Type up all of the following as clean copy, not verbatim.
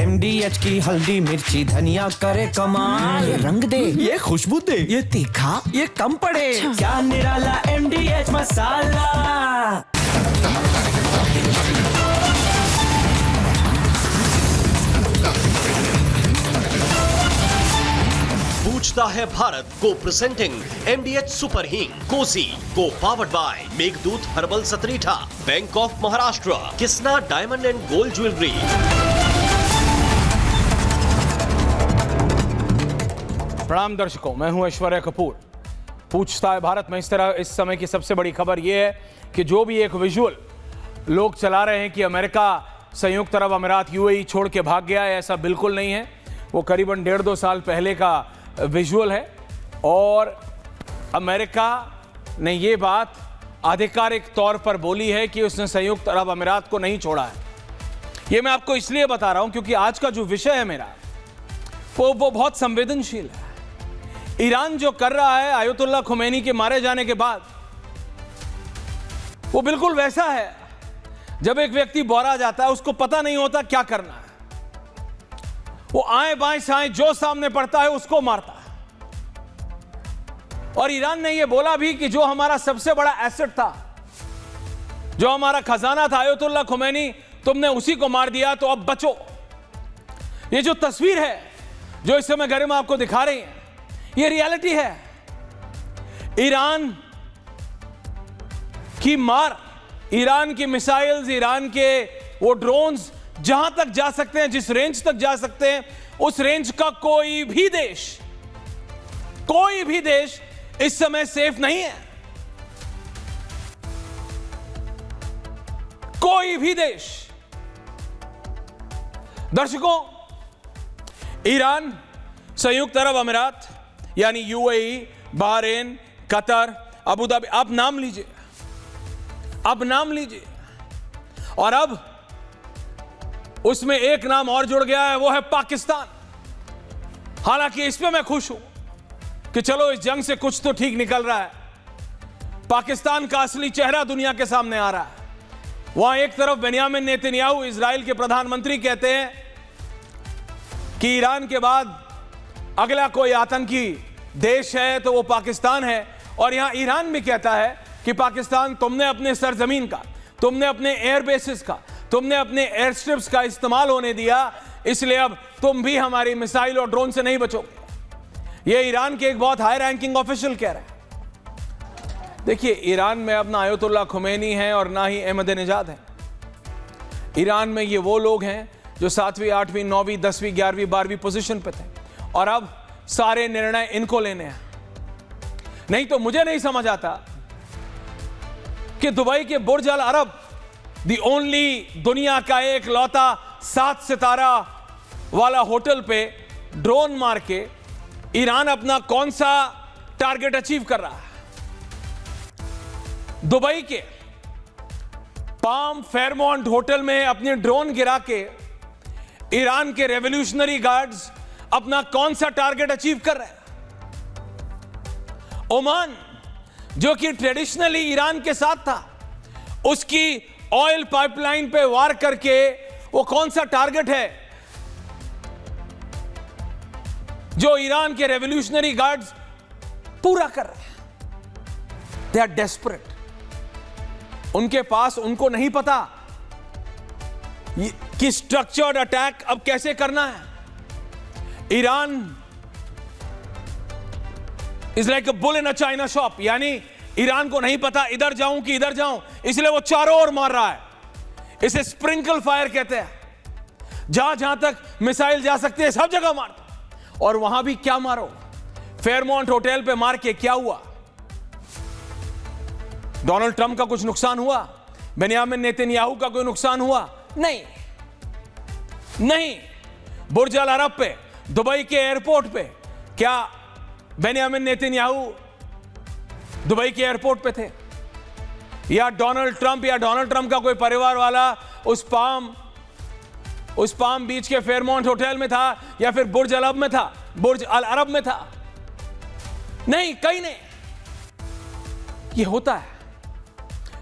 MDH की हल्दी मिर्ची धनिया करे कमाल। ये रंग दे, ये खुशबू दे, ये तीखा, ये कम पड़े। क्या निराला MDH मसाला। पूछता है भारत को प्रेजेंटिंग MDH सुपर हींग कोसी को powered by Meghdoot herbal Satritha, bank of Maharashtra, Kisna diamond and gold jewellery. प्रणाम दर्शकों, मैं हूं ऐश्वर्या कपूर। पूछता है भारत में इस समय की सबसे बड़ी खबर यह है कि जो भी एक विजुअल लोग चला रहे हैं कि अमेरिका संयुक्त अरब अमीरात UAE छोड़ के भाग गया है, ऐसा बिल्कुल नहीं है। वो करीबन 1.5-2 साल पहले का विजुअल है और अमेरिका ने ये बात आधिकारिक तौर पर बोली है कि उसने संयुक्त अरब अमीरात को नहीं छोड़ा है। ये मैं आपको इसलिए बता रहा हूं क्योंकि आज का जो विषय है मेरा वो बहुत संवेदनशील है। ईरान जो कर रहा है आयतुल्लाह खुमैनी के मारे जाने के बाद, वो बिल्कुल वैसा है जब एक व्यक्ति बौरा जाता है, उसको पता नहीं होता क्या करना है। वो आए बाएं साएं जो सामने पड़ता है उसको मारता है। और ईरान ने यह बोला भी कि जो हमारा सबसे बड़ा एसेट था, जो हमारा खजाना था आयतुल्लाह खुमैनी, तुमने उसी को मार दिया, तो अब बचो। ये जो तस्वीर है जो इस समय गरिमा आपको दिखा रही है, ये रियलिटी है। ईरान की मार, ईरान की मिसाइल्स, ईरान के वो ड्रोन्स जहां तक जा सकते हैं, जिस रेंज तक जा सकते हैं, उस रेंज का कोई भी देश इस समय सेफ नहीं है। कोई भी देश। दर्शकों, ईरान, संयुक्त अरब अमीरात यानी UAE, Bahrain, Qatar, Abu Dhabi, आप नाम लीजिए, अब नाम लीजिए। और अब उसमें एक नाम और जुड़ गया है, वो है पाकिस्तान। हालांकि इस पे मैं खुश हूं कि चलो इस जंग से कुछ तो ठीक निकल रहा है। पाकिस्तान का असली चेहरा दुनिया के सामने आ रहा है। वहां एक तरफ बेंयामिन नेतन्याहू, इजराइल के प्रधानमंत्री, कहते हैं कि ईरान के बाद अगला कोई आतंकी देश है तो वो पाकिस्तान है। और यहां ईरान भी कहता है कि पाकिस्तान, तुमने अपने सरजमीन का, तुमने अपने एयर बेसिस का, तुमने अपने एयर स्ट्रिप्स का इस्तेमाल होने दिया, इसलिए अब तुम भी हमारी मिसाइल और ड्रोन से नहीं बचोगे। यह ईरान के एक बहुत हाई रैंकिंग ऑफिशियल कह रहा है। देखिए, ईरान में अब ना आयतुल्लाह खुमैनी है और ना ही अहमदिनेजाद है। ईरान में ये वो लोग हैं जो 7वीं, 8वीं, 9वीं, 10वीं, 11वीं, 12वीं पोजीशन पे थे और अब सारे निर्णय इनको लेने हैं। नहीं तो मुझे नहीं समझ आता कि दुबई के बुर्ज अल अरब, दी ओनली, दुनिया का एक लौता 7 सितारा वाला होटल पे ड्रोन मार के ईरान अपना कौन सा टारगेट अचीव कर रहा है। दुबई के पाम फेयरमाउंट होटल में अपने ड्रोन गिरा के ईरान के रेवोल्यूशनरी गार्ड्स अपना कौन सा टारगेट अचीव कर रहे हैं। ओमान, जो कि ट्रेडिशनली ईरान के साथ था, उसकी ऑयल पाइपलाइन पे वार करके वो कौन सा टारगेट है जो ईरान के रेवोल्यूशनरी गार्ड्स पूरा कर रहे हैं। They are desperate. उनके पास, उनको नहीं पता कि स्ट्रक्चर्ड अटैक अब कैसे करना है। Iran is like a bull in a China shop, यानी ईरान को नहीं पता इधर जाऊं कि इधर जाऊं, इसलिए वो चारों ओर मार रहा है। इसे स्प्रिंकल फायर कहते हैं। जहां जहां तक मिसाइल जा सकती है सब जगह मार। और वहां भी क्या मारो, फेयरमाउंट होटल पे मार के क्या हुआ? डोनाल्ड ट्रंप का कुछ नुकसान हुआ? बेंयामिन नेतन्याहू का कोई नुकसान हुआ? नहीं। बुर्ज अल अरब पे, दुबई के एयरपोर्ट पे, क्या बेंयामिन नेतन्याहू दुबई के एयरपोर्ट पे थे? या डोनाल्ड ट्रंप का कोई परिवार वाला उस पाम बीच के फेयरमाउंट होटल में था, या फिर बुर्ज अल अरब में था? नहीं, कहीं नहीं। यह होता है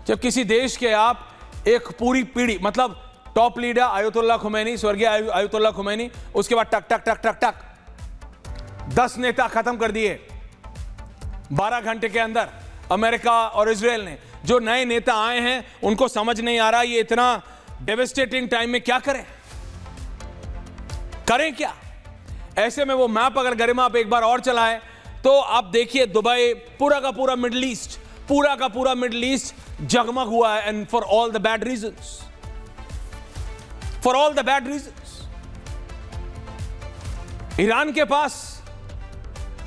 जब किसी देश के आप एक पूरी पीढ़ी, मतलब टॉप लीडर आयतुल्लाह खुमैनी, स्वर्गीय आयतुल्लाह खुमैनी, उसके बाद टक टक टक टक टक 10 नेता खत्म कर दिए 12 घंटे के अंदर। अमेरिका और इजराइल ने, जो नए नेता आए हैं उनको समझ नहीं आ रहा ये इतना डेविस्टेटिंग टाइम में क्या करें क्या। ऐसे में वो मैप अगर गरिमा आप एक बार और चलाएं तो आप देखिए दुबई, पूरा का पूरा मिडिल ईस्ट जगमग हुआ है, and for all the bad reasons,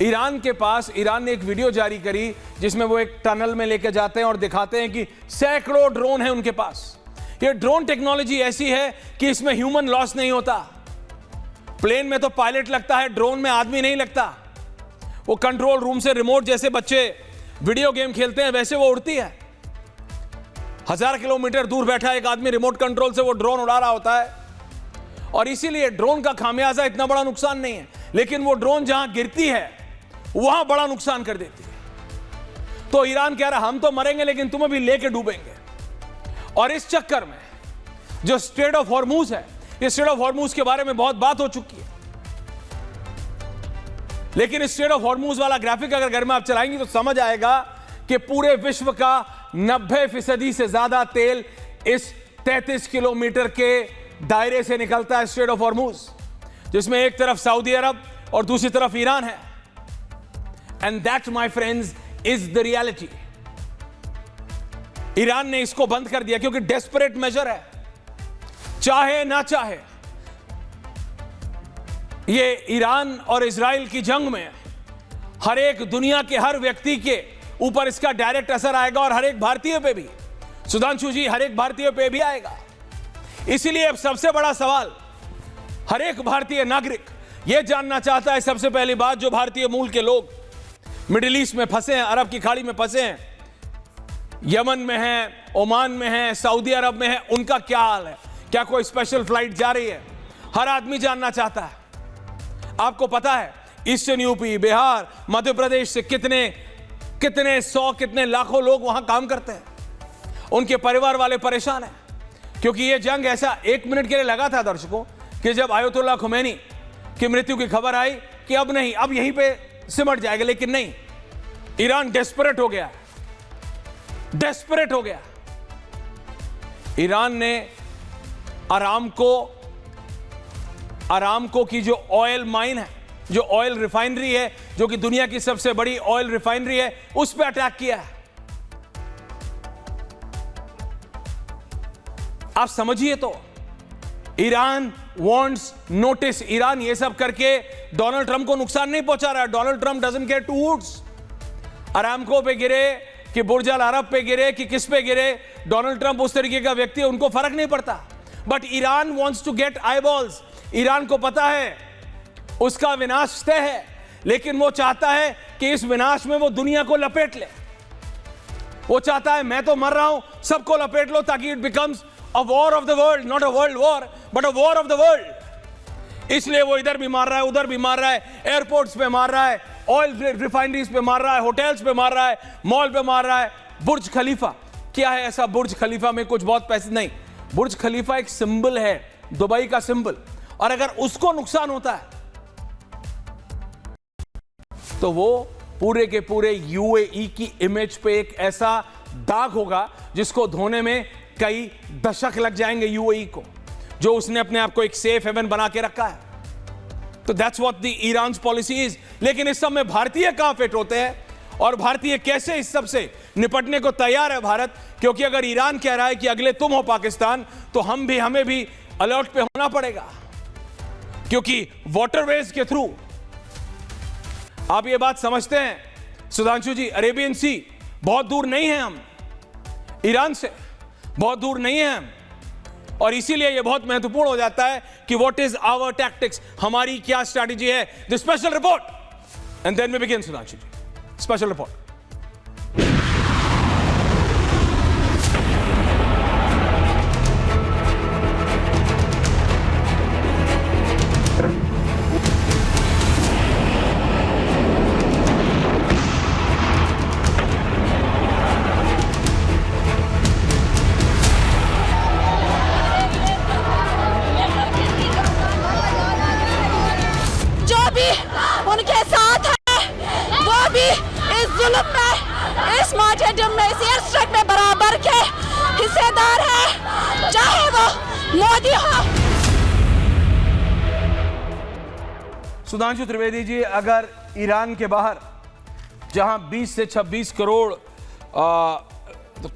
Iran ने एक वीडियो जारी करी जिसमें वो एक टनल में लेकर जाते हैं और दिखाते हैं कि सैकड़ों ड्रोन है उनके पास। ये ड्रोन टेक्नोलॉजी ऐसी है कि इसमें ह्यूमन लॉस नहीं होता। प्लेन में तो पायलट लगता है, ड्रोन में आदमी नहीं लगता। वो कंट्रोल रूम से रिमोट, जैसे बच्चे वीडियो गेम खेलते हैं वैसे वो उड़ती है। 1000 किलोमीटर दूर बैठा एक आदमी रिमोट कंट्रोल से वो ड्रोन उड़ा रहा होता है। और इसीलिए ड्रोन का खामियाजा इतना बड़ा नुकसान नहीं है, लेकिन वो ड्रोन जहां गिरती है वहां बड़ा नुकसान कर देती है। तो ईरान कह रहा हम तो मरेंगे लेकिन तुम्हें भी लेके डूबेंगे। और इस चक्कर में जो स्ट्रेट ऑफ हॉर्मूज है, इस स्ट्रेट ऑफ हॉर्मूज के बारे में बहुत बात हो चुकी है, लेकिन इस स्ट्रेट ऑफ हॉर्मूज वाला ग्राफिक अगर घर में आप चलाएंगे तो समझ आएगा कि पूरे विश्व का 90% से ज्यादा तेल इस 33 किलोमीटर के दायरे से निकलता है, स्ट्रेट ऑफ हॉर्मूज, जिसमें एक तरफ सऊदी अरब और दूसरी तरफ ईरान है। And that my friends is the reality. Iran ने इसको बंद कर दिया क्योंकि डेस्परेट मेजर है, चाहे ना चाहे। ये ईरान और इजराइल की जंग में हर एक दुनिया के हर व्यक्ति के ऊपर इसका डायरेक्ट असर आएगा, और हर एक भारतीय पे भी, सुधांशु जी, हर एक भारतीय पे भी आएगा। इसीलिए अब सबसे बड़ा सवाल हर एक भारतीय नागरिक यह जानना चाहता है, सबसे पहली बात, जो भारतीय मूल के लोग मिडिल ईस्ट में फंसे हैं, अरब की खाड़ी में फंसे हैं, यमन में हैं, ओमान में हैं, सऊदी अरब में हैं, उनका क्या हाल है? क्या कोई स्पेशल फ्लाइट जा रही है? हर आदमी जानना चाहता है। आपको पता है ईस्टर्न यूपी, बिहार, मध्य प्रदेश से कितने सौ, कितने लाखों लोग वहां काम करते हैं। उनके परिवार वाले परेशान हैं, क्योंकि यह जंग ऐसा 1 मिनट के लिए लगा था दर्शकों कि जब आयतुल्लाह खुमैनी की मृत्यु की खबर आई कि अब नहीं, अब यहीं पे सिमट जाएगा, लेकिन नहीं, ईरान डेस्परेट हो गया। ईरान ने अरामको की जो ऑयल माइन है, जो ऑयल रिफाइनरी है, जो कि दुनिया की सबसे बड़ी ऑयल रिफाइनरी है, उस पर अटैक किया है। आप समझिए तो, ईरान वांट्स नोटिस। ईरान ये सब करके डोनाल्ड ट्रंप को नुकसान नहीं पहुंचा रहा है। Donald Trump doesn't care to woods. Aramco पे गिरे कि बुर्ज अल अरब पे गिरे कि किस पे गिरे, डोनाल्ड ट्रंप उस तरीके का व्यक्ति है, उनको फर्क नहीं पड़ता। But Iran wants to get eyeballs. Iran को पता है उसका विनाश तय है, लेकिन वो चाहता है कि इस विनाश में वो दुनिया को लपेट ले। वो चाहता है मैं तो मर रहा हूं, सबको लपेट लो, ताकि it becomes a war of the world, not a world war but a war of the world. इसलिए वो इधर भी मार रहा है, उधर भी मार रहा है, एयरपोर्ट्स पे मार रहा है, ऑयल रिफाइनरीज पे मार रहा है, होटल्स पे मार रहा है, मॉल पे मार रहा है। बुर्ज खलीफा क्या है ऐसा? बुर्ज खलीफा में कुछ बहुत पैसे नहीं। बुर्ज खलीफा एक सिंबल है, दुबई का सिंबल, और अगर उसको नुकसान होता है तो वो पूरे के पूरे यूएई की इमेज पे एक ऐसा दाग होगा जिसको धोने में कई दशक लग जाएंगे यूएई को, जो उसने अपने आप को एक सेफ हेवन बना के रखा है। तो that's what the Iran's policy is. लेकिन इस सब में भारतीय कहां फिट होते हैं, और भारतीय कैसे इस सब से निपटने को तैयार है भारत? क्योंकि अगर ईरान कह रहा है कि अगले तुम हो पाकिस्तान, तो हमें भी अलर्ट पे होना पड़ेगा, क्योंकि वाटरवेज के थ्रू, आप ये बात समझते हैं सुधांशु जी, अरेबियन सी बहुत दूर नहीं है, हम ईरान से बहुत दूर नहीं है हम, और इसीलिए यह बहुत महत्वपूर्ण हो जाता है कि व्हाट इज आवर टैक्टिक्स, हमारी क्या स्ट्रैटेजी है। The special report and then we begin. Sudhanshu ji, special report. उनके साथ है, वो भी इस जुल्म में, इस मार्टरडम में, इस एयर स्ट्राइक में बराबर के हिस्सेदार है, चाहे वो मोदी हो। सुधांशु त्रिवेदी जी, अगर ईरान के बाहर जहां 20 से 26 करोड़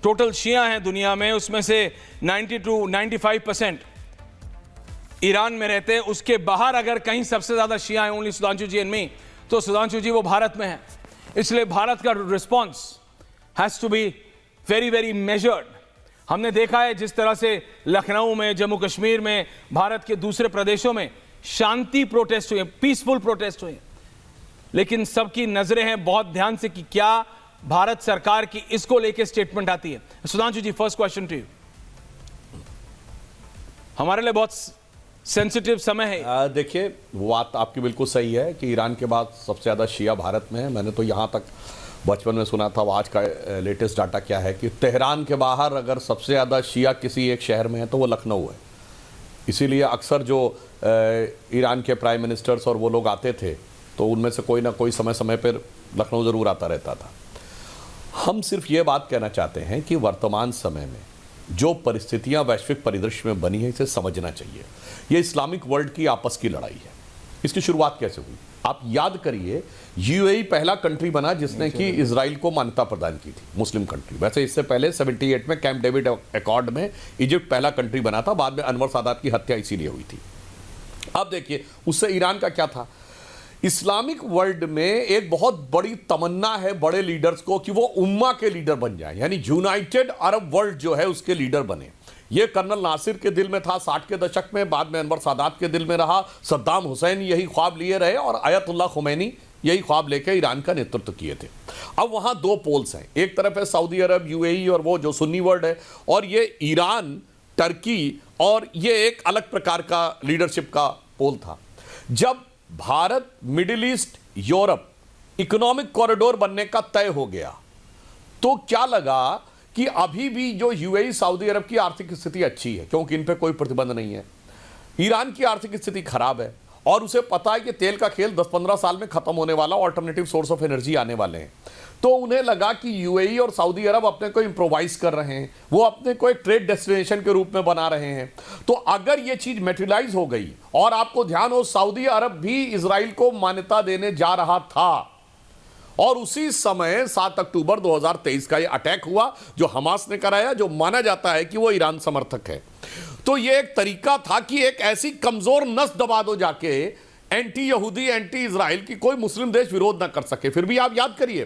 टोटल शिया हैं दुनिया में, उसमें से 90 to 95% ईरान में रहते हैं, उसके बाहर अगर कहीं सबसे ज्यादा शिया हैं, only Sudhanshu ji and me, तो सुधांशु जी वो भारत में है। इसलिए भारत का response has to be very very measured. हमने देखा है जिस तरह से लखनऊ में, जम्मू कश्मीर में, भारत के दूसरे प्रदेशों में शांति प्रोटेस्ट हुए, पीसफुल प्रोटेस्ट हुए, लेकिन सबकी नजरें हैं बहुत ध्यान से कि क्या भारत सरकार की इसको लेके स्टेटमेंट आती है। सुधांशु जी, फर्स्ट क्वेश्चन टू यू। हमारे लिए बहुत सेंसिटिव समय है। देखिए, वो बात आपकी बिल्कुल सही है कि ईरान के बाद सबसे ज़्यादा शिया भारत में है। मैंने तो यहाँ तक बचपन में सुना था, आज का लेटेस्ट डाटा क्या है कि तेहरान के बाहर अगर सबसे ज़्यादा शिया किसी एक शहर में है तो वो लखनऊ है। इसीलिए अक्सर जो ईरान के प्राइम मिनिस्टर्स और वो लोग आते थे तो उनमें से कोई ना कोई समय समय पर लखनऊ ज़रूर आता रहता था। हम सिर्फ ये बात कहना चाहते हैं कि वर्तमान समय में जो परिस्थितियां वैश्विक परिदृश्य में बनी है, इसे समझना चाहिए। ये इस्लामिक वर्ल्ड की आपस की लड़ाई है। इसकी शुरुआत कैसे हुई? आप याद करिए, यूएई पहला कंट्री बना जिसने कि इजराइल को मान्यता प्रदान की थी, मुस्लिम कंट्री। वैसे इससे पहले 78 में कैंप डेविड एकॉर्ड में इजिप्ट पहला कंट्री बना था, बाद में अनवर सादात की हत्या इसीलिए हुई थी। अब देखिए, उससे ईरान का क्या था? इस्लामिक वर्ल्ड में एक बहुत बड़ी तमन्ना है बड़े लीडर्स को कि वो उम्मा के लीडर बन जाए, यानी यूनाइटेड अरब वर्ल्ड जो है उसके लीडर बने। ये कर्नल नासिर के दिल में था 60 के दशक में, बाद में अनवर सादात के दिल में रहा, सद्दाम हुसैन यही ख्वाब लिए रहे और आयतुल्लाह खुमैनी यही ख्वाब लेकर ईरान का नेतृत्व किए थे। अब वहाँ दो पोल्स हैं, एक तरफ है सऊदी अरब, यूएई और वो जो सुन्नी वर्ल्ड है, और ये ईरान, टर्की, और ये एक अलग प्रकार का लीडरशिप का पोल था। जब Bharat, middle east, Europe economic corridor बनने का तय हो गया तो क्या लगा कि अभी भी जो यूएई, सऊदी अरब की आर्थिक स्थिति अच्छी है क्योंकि इन पे कोई प्रतिबंध नहीं है। ईरान की आर्थिक स्थिति खराब है और उसे पता है कि तेल का खेल 10-15 साल में खत्म होने वाला, ऑल्टरनेटिव सोर्स ऑफ एनर्जी आने वाले हैं। तो उन्हें लगा कि यूएई और सऊदी अरब अपने को इम्प्रोवाइज कर रहे हैं, वो अपने को एक ट्रेड डेस्टिनेशन के रूप में बना रहे हैं। तो अगर ये चीज मेटेरियलाइज हो गई, और आपको ध्यान हो सऊदी अरब भी इजराइल को मान्यता देने जा रहा था, और उसी समय 7 अक्टूबर 2023 का ये अटैक हुआ जो हमास ने कराया, जो माना जाता है कि वो ईरान समर्थक है। तो ये एक तरीका था कि एक ऐसी कमजोर नस दबा दो जाके, एंटी यहूदी, एंटी इजराइल की कोई मुस्लिम देश विरोध ना कर सके। फिर भी आप याद करिए,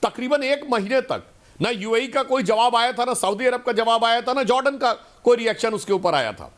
तकरीबन 1 महीने तक ना यूएई का कोई जवाब आया था, ना सऊदी अरब का जवाब आया था, ना जॉर्डन का कोई रिएक्शन उसके ऊपर आया था।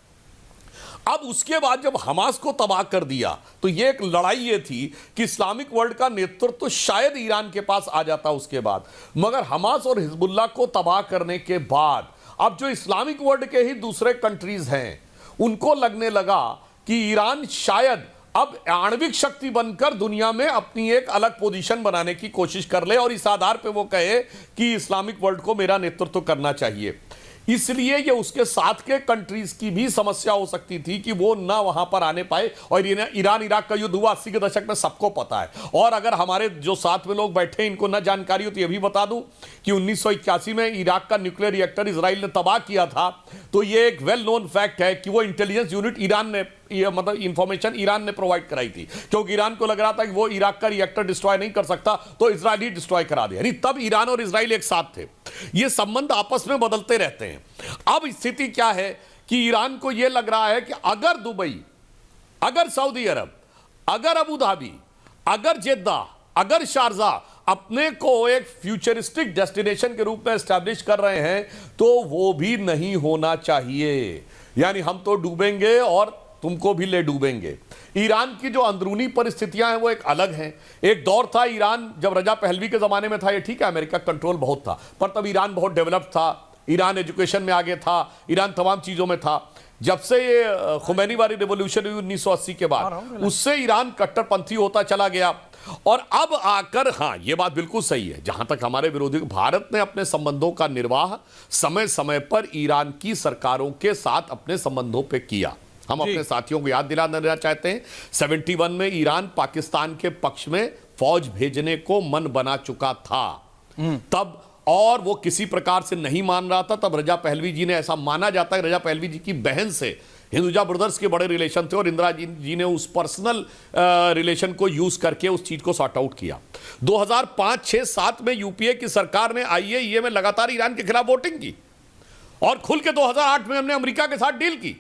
अब उसके बाद जब हमास को तबाह कर दिया तो ये एक लड़ाई ये थी कि इस्लामिक वर्ल्ड का नेतृत्व तो शायद ईरान के पास आ जाता उसके बाद, मगर हमास और हिजबुल्लाह को तबाह करने के बाद अब जो इस्लामिक वर्ल्ड के ही दूसरे कंट्रीज हैं उनको लगने लगा कि ईरान शायद अब आणविक शक्ति बनकर दुनिया में अपनी एक अलग पोजीशन बनाने की कोशिश कर ले और इस आधार पे वो कहे कि इस्लामिक वर्ल्ड को मेरा नेतृत्व करना चाहिए। इसलिए ये उसके साथ के कंट्रीज की भी समस्या हो सकती थी कि वो ना वहां पर आने पाए। और ईरान इराक का युद्ध हुआ 80 के दशक में, सबको पता है। और अगर हमारे जो साथ में लोग बैठे इनको ना जानकारी हो तो ये भी बता दूं कि 1981 में इराक का न्यूक्लियर रिएक्टर इजराइल ने तबाह किया था। तो ये एक वेल नोन फैक्ट है कि वो इंटेलिजेंस यूनिट ईरान ने, ये मतलब इंफॉर्मेशन ईरान ने प्रोवाइड कराई थी, क्योंकि ईरान को लग रहा था कि वो इराक का रिएक्टर डिस्ट्रॉय नहीं कर सकता तो इजराइल ही डिस्ट्रॉय करा दिया। यानी तब ईरान और इजराइल एक साथ थे। ये संबंध आपस में बदलते रहते हैं। अब स्थिति क्या है कि ईरान को यह लग रहा है कि अगर दुबई, अगर सऊदी अरब, अगर अबू धाबी, अगर जेद्दा, अगर शारजाह अपने को एक फ्यूचरिस्टिक डेस्टिनेशन के रूप में एस्टैब्लिश कर रहे हैं तो वो भी नहीं होना चाहिए। यानी हम तो डूबेंगे और तुमको भी ले डूबेंगे। ईरान की जो अंदरूनी परिस्थितियां हैं वो एक अलग हैं। एक दौर था ईरान जब रजा पहलवी के जमाने में था, ये ठीक है अमेरिका कंट्रोल बहुत था, पर तब ईरान बहुत डेवलप था, ईरान एजुकेशन में आगे था, ईरान तमाम चीजों में था। जब से ये खुमैनी वाली रिवॉल्यूशन हुई 1980 के बाद, उससे ईरान कट्टरपंथी होता चला गया। और अब आकर, हाँ ये बात बिल्कुल सही है, जहां तक हमारे विरोधी, भारत ने अपने संबंधों का निर्वाह समय समय पर ईरान की सरकारों के साथ अपने संबंधों पे किया, हम अपने साथियों को याद दिला देना चाहते हैं 71 में ईरान पाकिस्तान के पक्ष में फौज भेजने को मन बना चुका था तब, और वो किसी प्रकार से नहीं मान रहा था। तब रजा पहलवी जी ने, ऐसा माना जाता है रजा पहलवी जी की बहन से हिंदुजा ब्रदर्स के बड़े रिलेशन थे और इंदिरा जी ने उस पर्सनल रिलेशन को यूज करके उस चीज को सॉर्ट आउट किया। 2005, 6, 7 में यूपीए की सरकार ने आईएईए में लगातार ईरान के खिलाफ वोटिंग की और खुल के 2008 में हमने अमेरिका के साथ डील की।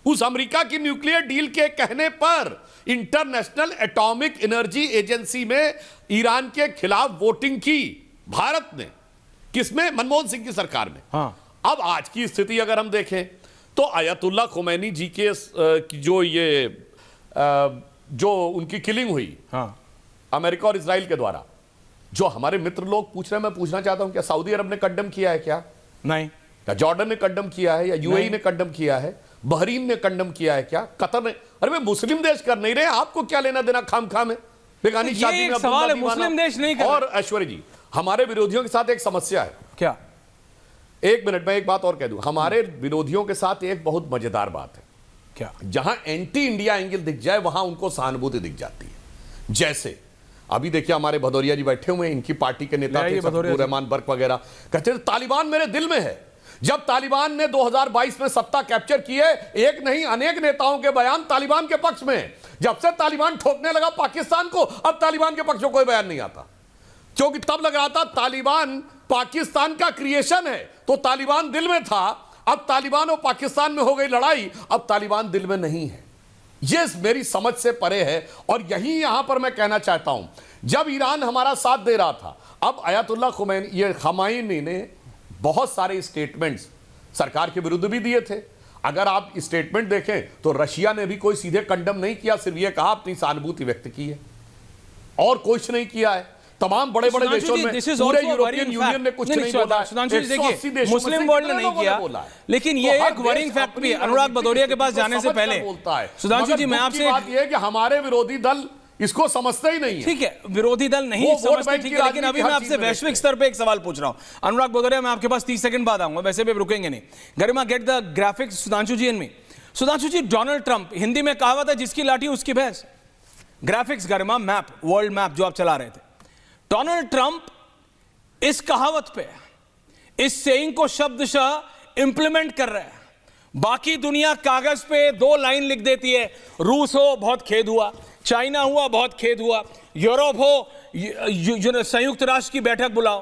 उस अमेरिका की न्यूक्लियर डील के कहने पर इंटरनेशनल एटॉमिक एनर्जी एजेंसी में ईरान के खिलाफ वोटिंग की भारत ने। किसमें? मनमोहन सिंह की सरकार में। हाँ। अब आज की स्थिति अगर हम देखें तो अयतुल्ला खुमैनी जी के जो उनकी किलिंग हुई हाँ। अमेरिका और इजराइल के द्वारा, जो हमारे मित्र लोग पूछ रहे हैं, मैं पूछना चाहता हूं क्या सऊदी अरब ने कंडम किया है? क्या नहीं। क्या जॉर्डन ने कंडम किया है? या यूएई ने कंडम किया है? बहरीन ने कंडम किया है? क्या कतर ने? अरे भाई मुस्लिम देश कर नहीं रहे, आपको क्या लेना देना खाम खाम है? बेगानी शादी में सवाल है, मुस्लिम देश नहीं कर। और ऐश्वर्य जी, हमारे विरोधियों के साथ एक समस्या है। क्या? एक मिनट में एक बात और कह दूं, हमारे विरोधियों के साथ एक बहुत मजेदार बात है। क्या? जहां एंटी इंडिया एंगल दिख जाए वहां उनको सहानुभूति दिख जाती है। जैसे अभी देखिए हमारे भदौरिया जी बैठे हुए हैं, इनकी पार्टी के नेता थे सफदुर रहमान बर्क वगैरह, कहते थे तालिबान मेरे दिल में है। जब तालिबान ने 2022 में सत्ता कैप्चर की है, एक नहीं अनेक नेताओं के बयान तालिबान के पक्ष में है। जब से तालिबान ठोकने लगा पाकिस्तान को, अब तालिबान के पक्ष में कोई बयान नहीं आता, क्योंकि तब लग रहा था तालिबान पाकिस्तान का क्रिएशन है, तो तालिबान दिल में था। अब तालिबान और पाकिस्तान में हो गई लड़ाई, अब तालिबान दिल में नहीं है। यह मेरी समझ से परे है। और यही यहां पर मैं कहना चाहता हूं, जब ईरान हमारा साथ दे रहा था, अब अयतुल्ला खुमैनी, ये खमैनी ने बहुत सारे स्टेटमेंट्स सरकार के विरुद्ध भी दिए थे। अगर आप स्टेटमेंट देखें तो रशिया ने भी कोई सीधे कंडम नहीं किया, सिर्फ यह कहा अपनी सहानुभूति व्यक्त की है और कुछ नहीं किया है। तमाम बड़े बड़े देशों में, पूरे यूरोपियन यूनियन ने कुछ नहीं बोला। सुधांशु जी देखिए, मुस्लिम वर्ल्ड ने नहीं किया, लेकिन ये एक वरिंग फैक्ट भी है। अनुराग भदौरिया के पास जाने से पहले सुधांशु जी, मैं आपसे बात यह है कि हमारे विरोधी दल इसको समझते ही नहीं है। ठीक है, विरोधी दल नहीं समझते, ठीक है, लेकिन अभी मैं आपसे वैश्विक स्तर पे एक सवाल पूछ रहा हूं। अनुराग भदौरिया, मैं आपके पास 30 सेकंड बाद आऊंगा, वैसे भी रुकेंगे नहीं। Garima, get the graphics Sudhanshu ji and me. Sudhanshu ji, Donald Trump, Hindi में कहावत है जिसकी लाठी उसकी भैंस। Graphics Garima, map, world map जो आप चला रहे थे, डोनाल्ड ट्रंप इस कहावत पे, इस सेइंग को शब्दशः इंप्लीमेंट कर रहे हैं। बाकी दुनिया कागज पे 2 लाइन लिख देती है, रूस हो बहुत खेद हुआ, चाइना हुआ बहुत खेद हुआ, यूरोप हो संयुक्त राष्ट्र की बैठक बुलाओ।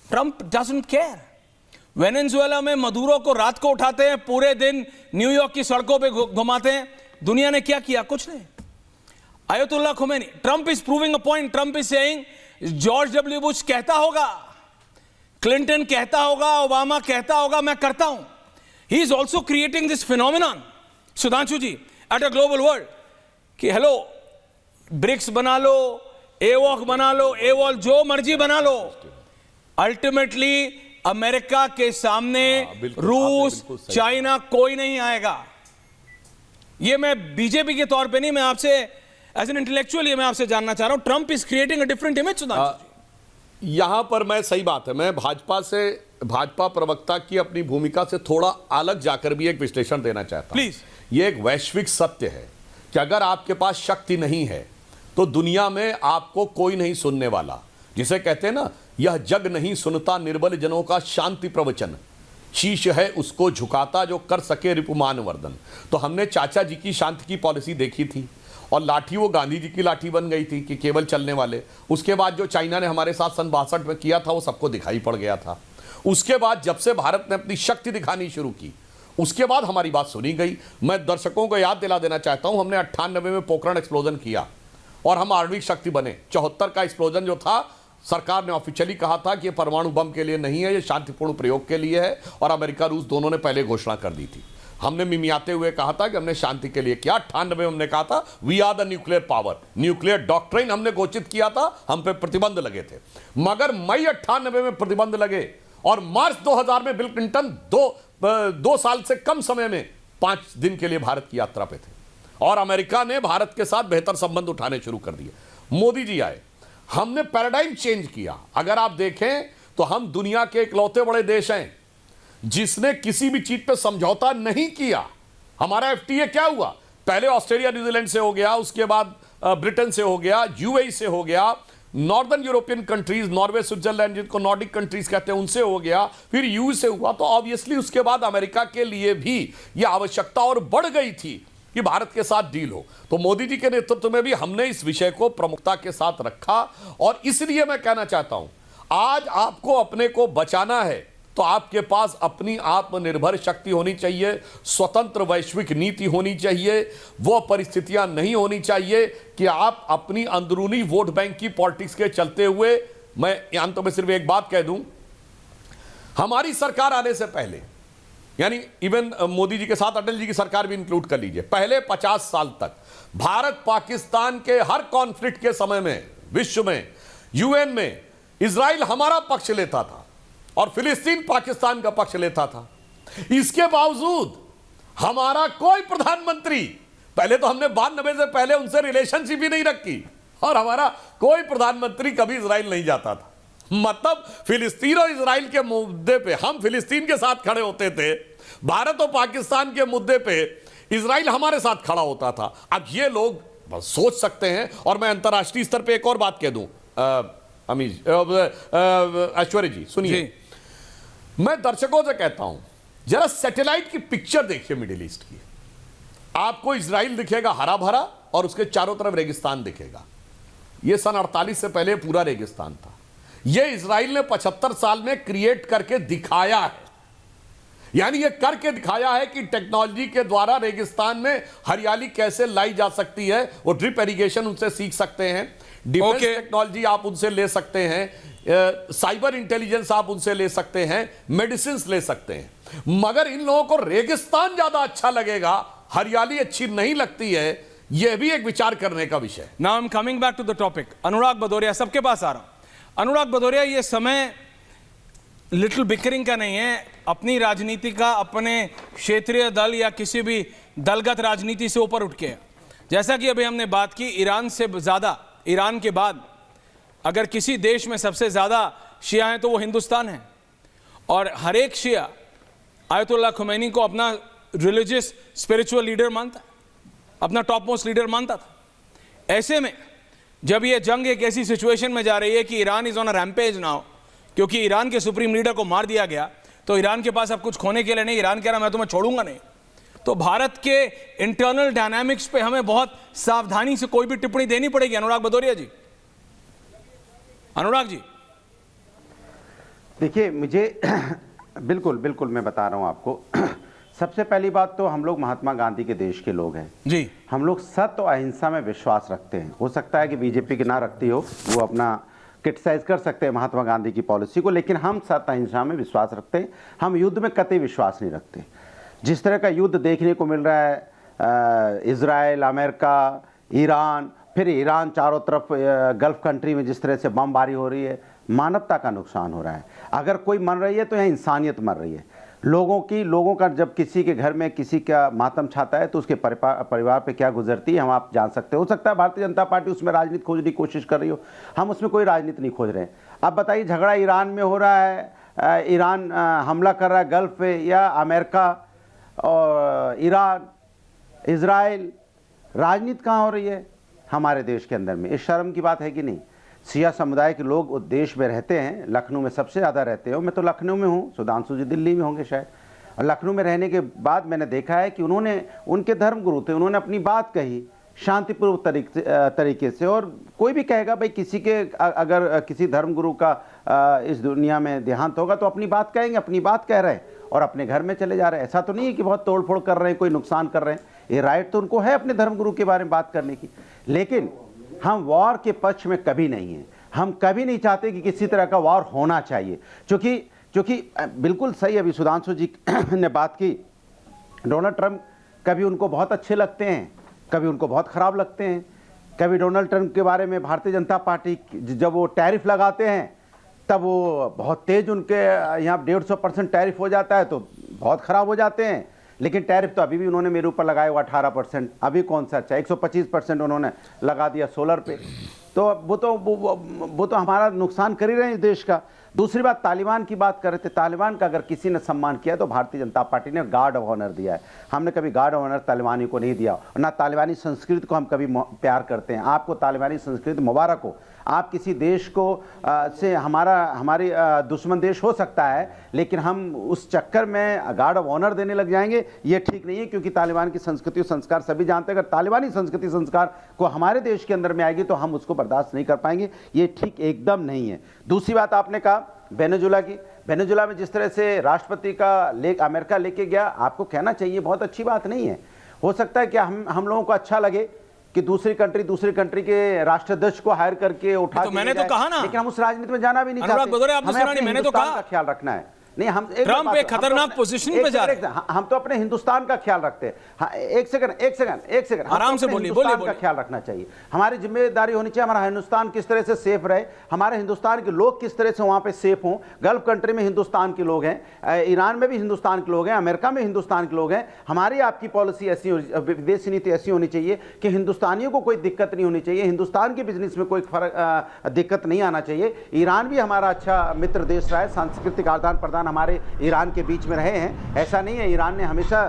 Trump doesn't care. वेनेजुएला में मदुरो को रात को उठाते हैं, पूरे दिन न्यूयॉर्क की सड़कों पे घुमाते हैं। दुनिया ने क्या किया? कुछ नहीं। अयतुल्ला Khomeini, Trump is proving a point. Trump is saying, George W Bush कहता होगा, क्लिंटन कहता होगा, ओबामा कहता होगा, मैं करता हूं। He is also creating this phenomenon, Sudhanshu ji, at a global world, कि हेलो ब्रिक्स बना लो, एवॉक बना लो, एवॉल जो मर्जी बना लो, अल्टीमेटली अमेरिका के सामने रूस, चाइना कोई नहीं आएगा। ये मैं बीजेपी के तौर पे नहीं, मैं आपसे एज एन इंटेलेक्चुअल ये मैं आपसे जानना चाह रहा हूं। Trump is creating a different image. यहां पर मैं, सही बात है, मैं भाजपा प्रवक्ता की अपनी भूमिका से थोड़ा अलग जाकर भी एक विश्लेषण देना चाहता हूं। प्लीज। ये एक वैश्विक सत्य है कि अगर आपके पास शक्ति नहीं है तो दुनिया में आपको कोई नहीं सुनने वाला। जिसे कहते हैं ना, यह जग नहीं सुनता निर्बल जनों का शांति प्रवचन, शीश है उसको झुकाता जो कर सके रिपुमान वर्धन। तो हमने चाचा जी की शांति की पॉलिसी देखी थी और लाठी वो गांधी जी की लाठी बन गई थी कि केवल चलने वाले। उसके बाद जो चाइना ने हमारे साथ सन 62 में किया था वो सबको दिखाई पड़ गया था। उसके बाद जब से भारत ने अपनी शक्ति दिखानी शुरू की, उसके बाद हमारी बात सुनी गई। मैं दर्शकों को याद दिला देना चाहता हूं, हमने 98 में पोखरण एक्सप्लोजन किया और हम आणविक शक्ति बने। 74 का एक्सप्लोजन जो था, सरकार ने ऑफिशियली कहा था कि ये परमाणु बम के लिए नहीं है, ये शांतिपूर्ण प्रयोग के लिए है, और अमेरिका रूस दोनों ने पहले घोषणा कर दी थी। हमने मिमियाते हुए कहा था कि हमने शांति के लिए किया। 98 में हमने कहा था we are the nuclear power, nuclear doctrine हमने घोषित किया था, हम पे प्रतिबंध लगे थे। मगर मई 98 में प्रतिबंध लगे और मार्च 2000 में बिल क्लिंटन दो साल से कम समय में 5 दिन के लिए भारत की यात्रा पे थे और अमेरिका ने भारत के साथ बेहतर संबंध उठाने शुरू कर दिए। मोदी जी आए, हमने पैराडाइम चेंज किया। अगर आप देखें तो हम दुनिया के इकलौते बड़े देश हैं जिसने किसी भी चीज पे समझौता नहीं किया। हमारा एफटीए क्या हुआ? पहले ऑस्ट्रेलिया न्यूजीलैंड से हो गया, उसके बाद ब्रिटेन से हो गया, यूएई से हो गया, northern European countries, Norway, Switzerland जिनको नॉर्डिक कंट्रीज कहते हैं, उनसे हो गया, फिर यूएई से हुआ। तो ऑब्वियसली उसके बाद अमेरिका के लिए भी यह आवश्यकता और बढ़ गई थी कि भारत के साथ डील हो। तो मोदी जी के नेतृत्व में भी हमने इस विषय को प्रमुखता के साथ रखा। और इसलिए मैं कहना चाहता हूं, आज आपको अपने को बचाना है तो आपके पास अपनी आत्मनिर्भर शक्ति होनी चाहिए, स्वतंत्र वैश्विक नीति होनी चाहिए। वो परिस्थितियां नहीं होनी चाहिए कि आप अपनी अंदरूनी वोट बैंक की पॉलिटिक्स के चलते हुए, मैं अंत में सिर्फ एक बात कह दूं, हमारी सरकार आने से पहले, यानी इवन मोदी जी के साथ अटल जी की सरकार भी इंक्लूड कर लीजिए, पहले 50 साल तक भारत पाकिस्तान के हर कॉन्फ्लिक्ट के समय में विश्व में, यूएन में इजराइल हमारा पक्ष लेता था और फिलिस्तीन पाकिस्तान का पक्ष लेता था। इसके बावजूद हमारा कोई प्रधानमंत्री, पहले तो हमने 92 से पहले उनसे रिलेशनशिप ही नहीं रखी, और हमारा कोई प्रधानमंत्री कभी इजराइल नहीं जाता था। मतलब फिलिस्तीन और इजराइल के मुद्दे पे हम फिलिस्तीन के साथ खड़े होते थे, भारत और पाकिस्तान के मुद्दे पे इजराइल हमारे साथ खड़ा होता था। अब ये लोग सोच सकते हैं। और मैं अंतर्राष्ट्रीय स्तर पे एक और बात कह दूं, ऐश्वर्य जी सुनिए, मैं दर्शकों से कहता हूं, जरा सैटेलाइट की पिक्चर देखिए मिडिल ईस्ट की। आपको इजराइल दिखेगा हरा भरा और उसके चारों तरफ रेगिस्तान दिखेगा। यह सन 48 से पहले पूरा रेगिस्तान था। यह इजराइल ने 75 साल में क्रिएट करके दिखाया है। यानी यह करके दिखाया है कि टेक्नोलॉजी के द्वारा रेगिस्तान में हरियाली कैसे लाई जा सकती है। वो ड्रिप इरिगेशन उनसे सीख सकते हैं, डिफेंस टेक्नोलॉजी आप उनसे ले सकते हैं, साइबर इंटेलिजेंस आप उनसे ले सकते हैं, मेडिसिन ले सकते हैं। मगर इन लोगों को रेगिस्तान ज्यादा अच्छा लगेगा, हरियाली अच्छी नहीं लगती है। यह भी एक विचार करने का विषय। Now I am coming back to the topic. Anurag Bhadauria, सबके पास आ रहा हूं। अनुराग भदौरिया, यह समय लिटिल बिकरिंग का नहीं है, अपनी राजनीति का, अपने क्षेत्रीय दल या किसी भी दलगत राजनीति से ऊपर उठ के, जैसा कि अभी हमने बात की, ईरान से ज्यादा, ईरान के बाद अगर किसी देश में सबसे ज्यादा शिया हैं तो वो हिंदुस्तान है। और हर एक शिया आयतुल्लाह खुमैनी को अपना रिलीजियस स्पिरिचुअल लीडर मानता, अपना टॉप मोस्ट लीडर मानता था। ऐसे में जब ये जंग एक ऐसी सिचुएशन में जा रही है कि Iran is on a rampage now, क्योंकि ईरान के सुप्रीम लीडर को मार दिया गया, तो ईरान के पास अब कुछ खोने के लिए नहीं। ईरान कह रहा मैं तुम्हें छोड़ूंगा नहीं। तो भारत के इंटरनल डायनामिक्स पे हमें बहुत सावधानी से कोई भी टिप्पणी देनी पड़ेगी। अनुराग भदौरिया जी, अनुराग जी। देखिए, मुझे बिल्कुल बिल्कुल मैं बता रहा हूं आपको। सबसे पहली बात तो हम लोग महात्मा गांधी के देश के लोग हैं जी। हम लोग सत्य और अहिंसा में विश्वास रखते हैं। हो सकता है कि बीजेपी की ना रखती हो, वो अपना क्रिटिसाइज कर सकते हैं महात्मा गांधी की पॉलिसी को, लेकिन हम सत्य अहिंसा में विश्वास रखते हैं। हम युद्ध में कतई विश्वास नहीं रखते। जिस तरह का युद्ध देखने को मिल रहा है, इजराइल, अमेरिका, ईरान, फिर ईरान चारों तरफ गल्फ कंट्री में जिस तरह से बमबारी हो रही है, मानवता का नुकसान हो रहा है। अगर कोई मर रही है तो यहाँ इंसानियत मर रही है। लोगों का जब किसी के घर में किसी का मातम छाता है तो उसके परिवार पे क्या गुजरती है हम आप जान सकते हो सकता है भारतीय जनता पार्टी उसमें राजनीति खोजने की कोशिश कर रही हो, हम उसमें कोई राजनीति नहीं खोज रहे हैं। अब बताइए, झगड़ा ईरान में हो रहा है, ईरान हमला कर रहा है गल्फ पे, या अमेरिका और ईरान, इजराइल, राजनीति कहाँ हो रही है हमारे देश के अंदर में? इस शर्म की बात है कि नहीं? सिया समुदाय के लोग उस देश में रहते हैं, लखनऊ में सबसे ज़्यादा रहते हो। मैं तो लखनऊ में हूँ, सुधांशु जी दिल्ली में होंगे शायद। और लखनऊ में रहने के बाद मैंने देखा है कि उनके धर्मगुरु थे, उन्होंने अपनी बात कही शांतिपूर्वक तरीके से। और कोई भी कहेगा भाई किसी के अगर किसी धर्मगुरु का इस दुनिया में देहांत होगा तो अपनी बात कहेंगे, अपनी बात कह रहे हैं और अपने घर में चले जा रहे हैं। ऐसा तो नहीं है कि बहुत तोड़फोड़ कर रहे हैं, कोई नुकसान कर रहे हैं। ये राइट तो उनको है अपने धर्मगुरु के बारे में बात करने की। लेकिन हम वॉर के पक्ष में कभी नहीं हैं। हम कभी नहीं चाहते कि किसी तरह का वॉर होना चाहिए, क्योंकि बिल्कुल सही अभी सुधांशु जी ने बात की। डोनाल्ड ट्रंप कभी उनको बहुत अच्छे लगते हैं, कभी उनको बहुत ख़राब लगते हैं। कभी डोनाल्ड ट्रंप के बारे में भारतीय जनता पार्टी जब वो टैरिफ लगाते हैं तब वो बहुत तेज़, उनके यहाँ 150% टैरिफ हो जाता है तो बहुत ख़राब हो जाते हैं। लेकिन टैरिफ तो अभी भी उन्होंने मेरे ऊपर लगाया हुआ 18%, अभी कौन सा अच्छा 125% उन्होंने लगा दिया सोलर पे। तो वो तो हमारा नुकसान कर ही रहे हैं इस देश का। दूसरी बात, तालिबान की बात कर रहे थे। तालिबान का अगर किसी ने सम्मान किया तो भारतीय जनता पार्टी ने गार्ड ऑफ ऑनर दिया है। हमने कभी गार्ड ऑफ ऑनर तालिबानी को नहीं दिया, और ना तालिबानी संस्कृति को हम कभी प्यार करते हैं। आपको तालिबानी संस्कृति मुबारक हो। आप किसी देश को से हमारी दुश्मन देश हो सकता है, लेकिन हम उस चक्कर में गार्ड ऑफ ऑनर देने लग जाएंगे, ये ठीक नहीं है। क्योंकि तालिबान की संस्कृति और संस्कार सभी जानते हैं। अगर तालिबानी संस्कृति संस्कार को हमारे देश के अंदर में आएगी तो हम उसको बर्दाश्त नहीं कर पाएंगे। ये ठीक एकदम नहीं है। दूसरी बात आपने कहा वेनेजुला की। वेनेजुला में जिस तरह से राष्ट्रपति का अमेरिका लेके गया, आपको कहना चाहिए बहुत अच्छी बात नहीं है। हो सकता है कि हम लोगों को अच्छा लगे कि दूसरी कंट्री के राष्ट्राध्यक्ष को हायर करके उठा तो मैंने तो कहा ना, लेकिन हम उस राजनीति में जाना भी नहीं चाहते। हमें अपने मैंने तो कहा का ख्याल रखना है। नहीं, हम ट्रम्प एक खतरनाक पोजीशन पे जा रहे हैं। हम तो अपने हिंदुस्तान का ख्याल रखते हैं। हाँ, एक सेकंड आराम से बोलिए। का ख्याल रखना चाहिए। हमारी जिम्मेदारी होनी चाहिए हमारा हिंदुस्तान किस तरह से सेफ रहे, हमारे हिंदुस्तान के लोग किस तरह से वहां पे सेफ हों। गल्फ कंट्री में हिंदुस्तान के लोग हैं, ईरान में भी हिंदुस्तान के लोग हैं, अमेरिका में हिंदुस्तान के लोग हैं। हमारी आपकी पॉलिसी ऐसी, विदेशी नीति ऐसी होनी चाहिए कि हिंदुस्तानियों को कोई दिक्कत नहीं होनी चाहिए, हिंदुस्तान के बिजनेस में कोई दिक्कत नहीं आना चाहिए। ईरान भी हमारा अच्छा मित्र देश रहा है, सांस्कृतिक आदान प्रदान हमारे ईरान के बीच में रहे हैं। ऐसा नहीं है, ईरान ने हमेशा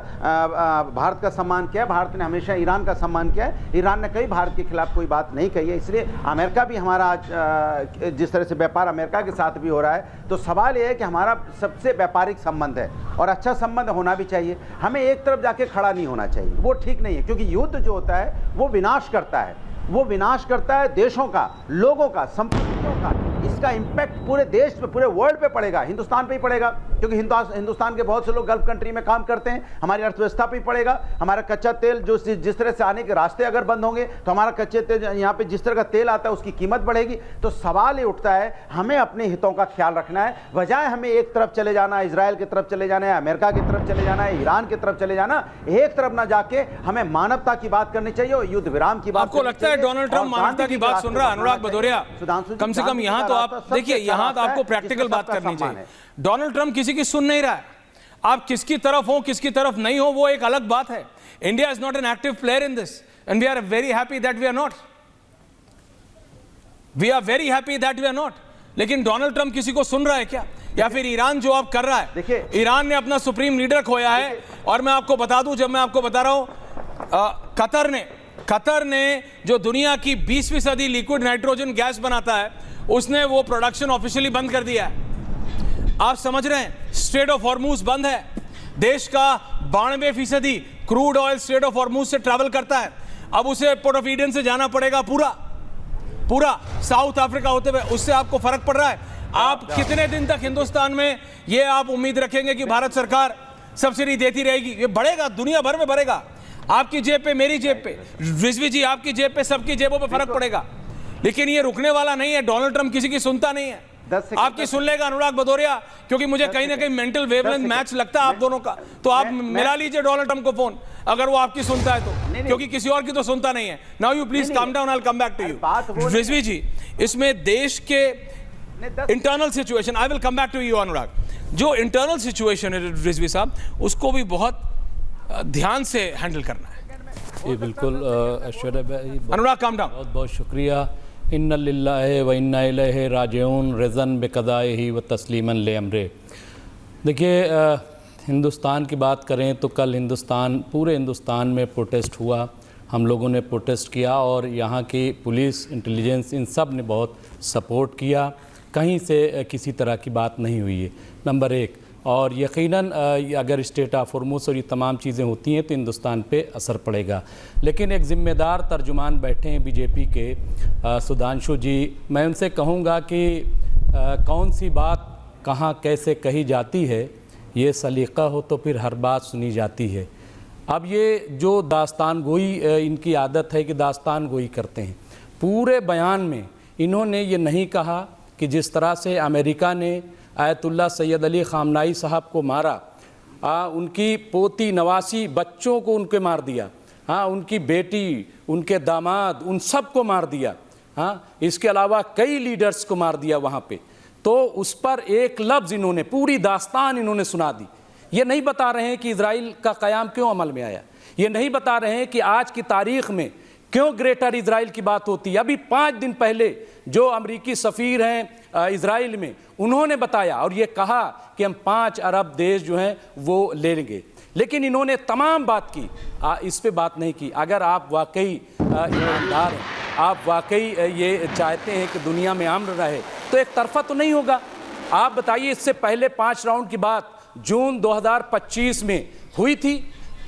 भारत का सम्मान किया, भारत ने हमेशा ईरान का सम्मान किया है। ईरान ने कई भारत के खिलाफ कोई बात नहीं कही है। इसलिए अमेरिका भी हमारा आज जिस तरह से व्यापार अमेरिका के साथ भी हो रहा है, तो सवाल यह है कि हमारा सबसे व्यापारिक संबंध है और अच्छा संबंध होना भी चाहिए। हमें एक तरफ जाके खड़ा नहीं होना चाहिए, वो ठीक नहीं है। क्योंकि युद्ध जो होता है वो विनाश करता है, वो विनाश करता है देशों का, लोगों का, संपत्तियों का। इसका इंपैक्ट पूरे देश पे, पूरे वर्ल्ड पे पड़ेगा, हिंदुस्तान पे ही पड़ेगा। क्योंकि हिंदुस्तान के बहुत से लोग गल्फ कंट्री में काम करते हैं, हमारी अर्थव्यवस्था पे ही पड़ेगा। हमारा कच्चा तेल जो जिस तरह से आने के रास्ते अगर बंद होंगे तो हमारा कच्चे तेल, यहाँ पे जिस तरह का तेल आता है उसकी कीमत बढ़ेगी। तो सवाल ये उठता है, हमें अपने हितों का ख्याल रखना है, बजाय हमें एक तरफ चले जाना, इजराइल की तरफ चले जाना है, अमेरिका की तरफ चले जाना है, ईरान की तरफ चले जाना। एक तरफ ना जाके हमें मानवता की बात करनी चाहिए और युद्ध विराम की बात। आपको लगता है डोनाल्ड ट्रंप मानवता की बात सुन रहा है? अनुराग भदौरिया, कम से कम यहां तो आप देखिए, यहां तो आपको प्रैक्टिकल बात करनी चाहिए। डोनाल्ड ट्रंप किसी की सुन नहीं रहा है। आप किसकी तरफ हो, किसकी तरफ नहीं हो, वो एक अलग बात है। India is not an active player in this and we are very happy that we are not. We are very happy that we are not. लेकिन डोनाल्ड ट्रंप किसी को सुन रहा है क्या? या फिर ईरान जो आप कर रहा है, देखिए ईरान ने अपना सुप्रीम लीडर खोया है। और मैं आपको बता दूं, जब मैं आपको बता रहा हूं, कतर ने जो दुनिया की 20% लिक्विड नाइट्रोजन गैस बनाता है, उसने वो प्रोडक्शन ऑफिशियली बंद कर दिया है। आप समझ रहे हैं, स्ट्रेट ऑफ हॉर्मूज बंद है। देश का 92% crude oil straight of Hormuz से ट्रैवल करता है। अब उसे पोर्ट ऑफ ईडन से जाना पड़ेगा पूरा साउथ अफ्रीका होते हुए। उससे आपको फर्क पड़ रहा है? आप कितने दिन तक हिंदुस्तान में ये आप उम्मीद रखेंगे कि भारत सरकार सब्सिडी देती रहेगी? ये बढ़ेगा, दुनिया भर में बढ़ेगा। आपकी जेब पे, मेरी जेब पे, रिजवी जी आपकी जेब पे, सबकी जेबों पे फर्क पड़ेगा। लेकिन ये रुकने वाला नहीं है। डोनाल्ड ट्रंप किसी की सुनता नहीं है। आपकी सुन लेगा अनुराग भदौरिया, क्योंकि मुझे कहीं ना कहीं मेंटल वेवलेंथ मैच लगता है आप दोनों का। तो आप मिला लीजिए डोनाल्ड ट्रंप को फोन, अगर वो आपकी सुनता है तो, क्योंकि किसी और की तो सुनता नहीं है। Now you please calm down, I will come back to you. Rizvi ji, इसमें देश के internal situation, I will come back to you Anurag. जो इंटरनल सिचुएशन है रिजवी साहब, उसको भी बहुत ध्यान से हैंडल करना है। ये बिल्कुल ऐश्वर्या भाई, अनुराग काम डाउन। बहुत बहुत शुक्रिया। इन्ना लिल्लाहि व इन्ना इलैहि राजिऊन, रज़न बिक़ज़ाइहि व तस्लीमन लिअम्रिहि। देखिए, हिंदुस्तान की बात करें तो कल पूरे हिंदुस्तान में प्रोटेस्ट हुआ। हम लोगों ने प्रोटेस्ट किया और यहाँ की पुलिस, इंटेलिजेंस, इन सब ने बहुत सपोर्ट किया। कहीं से किसी तरह की बात नहीं हुई है, नंबर एक। और यकीनन अगर स्टेट ऑफ हॉर्मूज़ और ये तमाम चीज़ें होती हैं तो हिंदुस्तान पे असर पड़ेगा। लेकिन एक ज़िम्मेदार तर्जुमान बैठे हैं बीजेपी के, सुधांशु जी, मैं उनसे कहूँगा कि कौन सी बात कहाँ कैसे कही जाती है, ये सलीक़ा हो तो फिर हर बात सुनी जाती है। अब ये जो दास्तान गोई, इनकी आदत है कि दास्तान गोई करते हैं। पूरे बयान में इन्होंने ये नहीं कहा कि जिस तरह से अमेरिका ने आयतुल्लाह सैयद अली ख़ामनाई साहब को मारा, उनकी पोती नवासी बच्चों को उनके मार दिया, उनकी बेटी, उनके दामाद, उन सब को मार दिया, इसके अलावा कई लीडर्स को मार दिया वहाँ पे। तो उस पर एक लफ्ज़ इन्होंने, पूरी दास्तान इन्होंने सुना दी। ये नहीं बता रहे हैं कि इजराइल का क़याम क्यों अमल में आया, ये नहीं बता रहे हैं कि आज की तारीख़ में क्यों ग्रेटर इजराइल की बात होती है? अभी 5 दिन पहले जो अमेरिकी सफ़ीर हैं इजराइल में, उन्होंने बताया और ये कहा कि हम 5 अरब देश जो हैं वो ले लेंगे, लेकिन इन्होंने तमाम बात की, इस पे बात नहीं की। अगर आप वाकई ईमानदार हैं, आप वाकई ये चाहते हैं कि दुनिया में अमन रहे, तो एक तरफा तो नहीं होगा। आप बताइए, इससे पहले 5 राउंड की बात जून 2025 में हुई थी।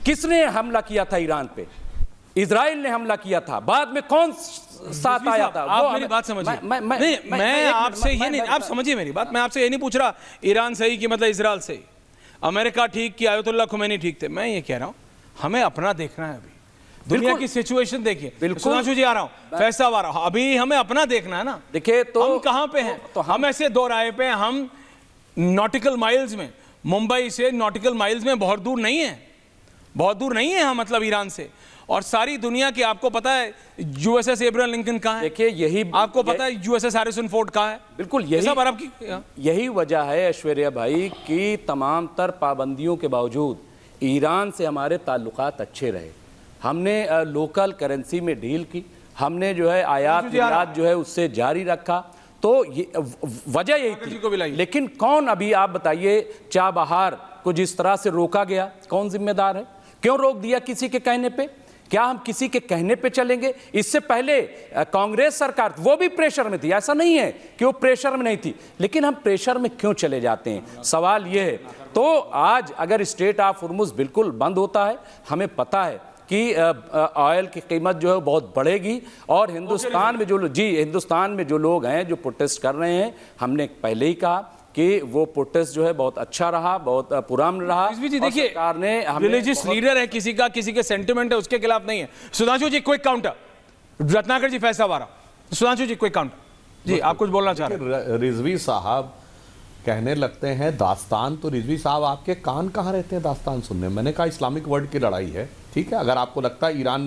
किसने हमला किया था ईरान पे? इजराइल ने हमला किया था। बाद में कौन साथ आया था? आप मेरी बात समझिए। मैं आपसे ये नहीं, आप समझिए मेरी बात, मैं आपसे ये नहीं पूछ रहा ईरान सही कि मतलब इजराइल सही, अमेरिका ठीक कि आयतुल्लाह खुमैनी ठीक थे। मैं ये कह रहा हूं हमें अपना देखना है। अभी दुनिया की सिचुएशन देखिए। बिल्कुल सुधांशु जी आ रहा हूं, फैसला आ रहा हूं, अभी हमें अपना देखना है ना। देखिए तो हम कहां पे हैं? तो हम ऐसे दो राय पे, हम नॉटिकल माइल्स में, मुंबई से नॉटिकल माइल्स में बहुत दूर नहीं है, बहुत दूर नहीं है हम, मतलब ईरान से। और सारी दुनिया की आपको पता है यूएसएस एब्राहम लिंकन कहाँ है? देखिए यही आपको पता है यूएसएस हैरिसन फोर्ड कहाँ है? बिल्कुल यही सब अरब की यही वजह है ऐश्वर्या भाई कि तमाम तर पाबंदियों के बावजूद ईरान से हमारे ताल्लुकात अच्छे रहे। हमने लोकल करेंसी में डील की, हमने जो है आयात निर्यात जो है उससे जारी रखा, तो ये वजह यही थी। लेकिन कौन, अभी आप बताइए, चाबहार को जिस तरह से रोका गया, कौन जिम्मेदार है? क्यों रोक दिया? किसी के कहने पे? क्या हम किसी के कहने पे चलेंगे? इससे पहले कांग्रेस सरकार, वो भी प्रेशर में थी, ऐसा नहीं है कि वो प्रेशर में नहीं थी, लेकिन हम प्रेशर में क्यों चले जाते हैं? सवाल ये है। तो आज अगर स्ट्रेट ऑफ हुर्मुज़ बिल्कुल बंद होता है, हमें पता है कि ऑयल की कीमत जो है बहुत बढ़ेगी, और हिंदुस्तान में हिंदुस्तान में जो लोग हैं जो प्रोटेस्ट कर रहे हैं, हमने पहले ही कहा कि वो प्रोटेस्ट जो है बहुत अच्छा रहा, बहुत पुरान रहा। जी देखिए, सरकार ने रिलीजियस लीडर है किसी का, किसी के सेंटिमेंट है, उसके खिलाफ नहीं है। सुधांशु जी क्विक काउंटर, रत्नाकर जी फैसला वारा, सुधांशु जी क्विक काउंटर। जी आप कुछ बोलना चाह रहे हैं? रिजवी साहब कहने लगते हैं दास्तान, तो रिजवी साहब आपके कान कहाँ रहते हैं दास्तान सुनने? मैंने कहा इस्लामिक वर्ल्ड की लड़ाई है, ठीक है। अगर आपको लगता है ईरान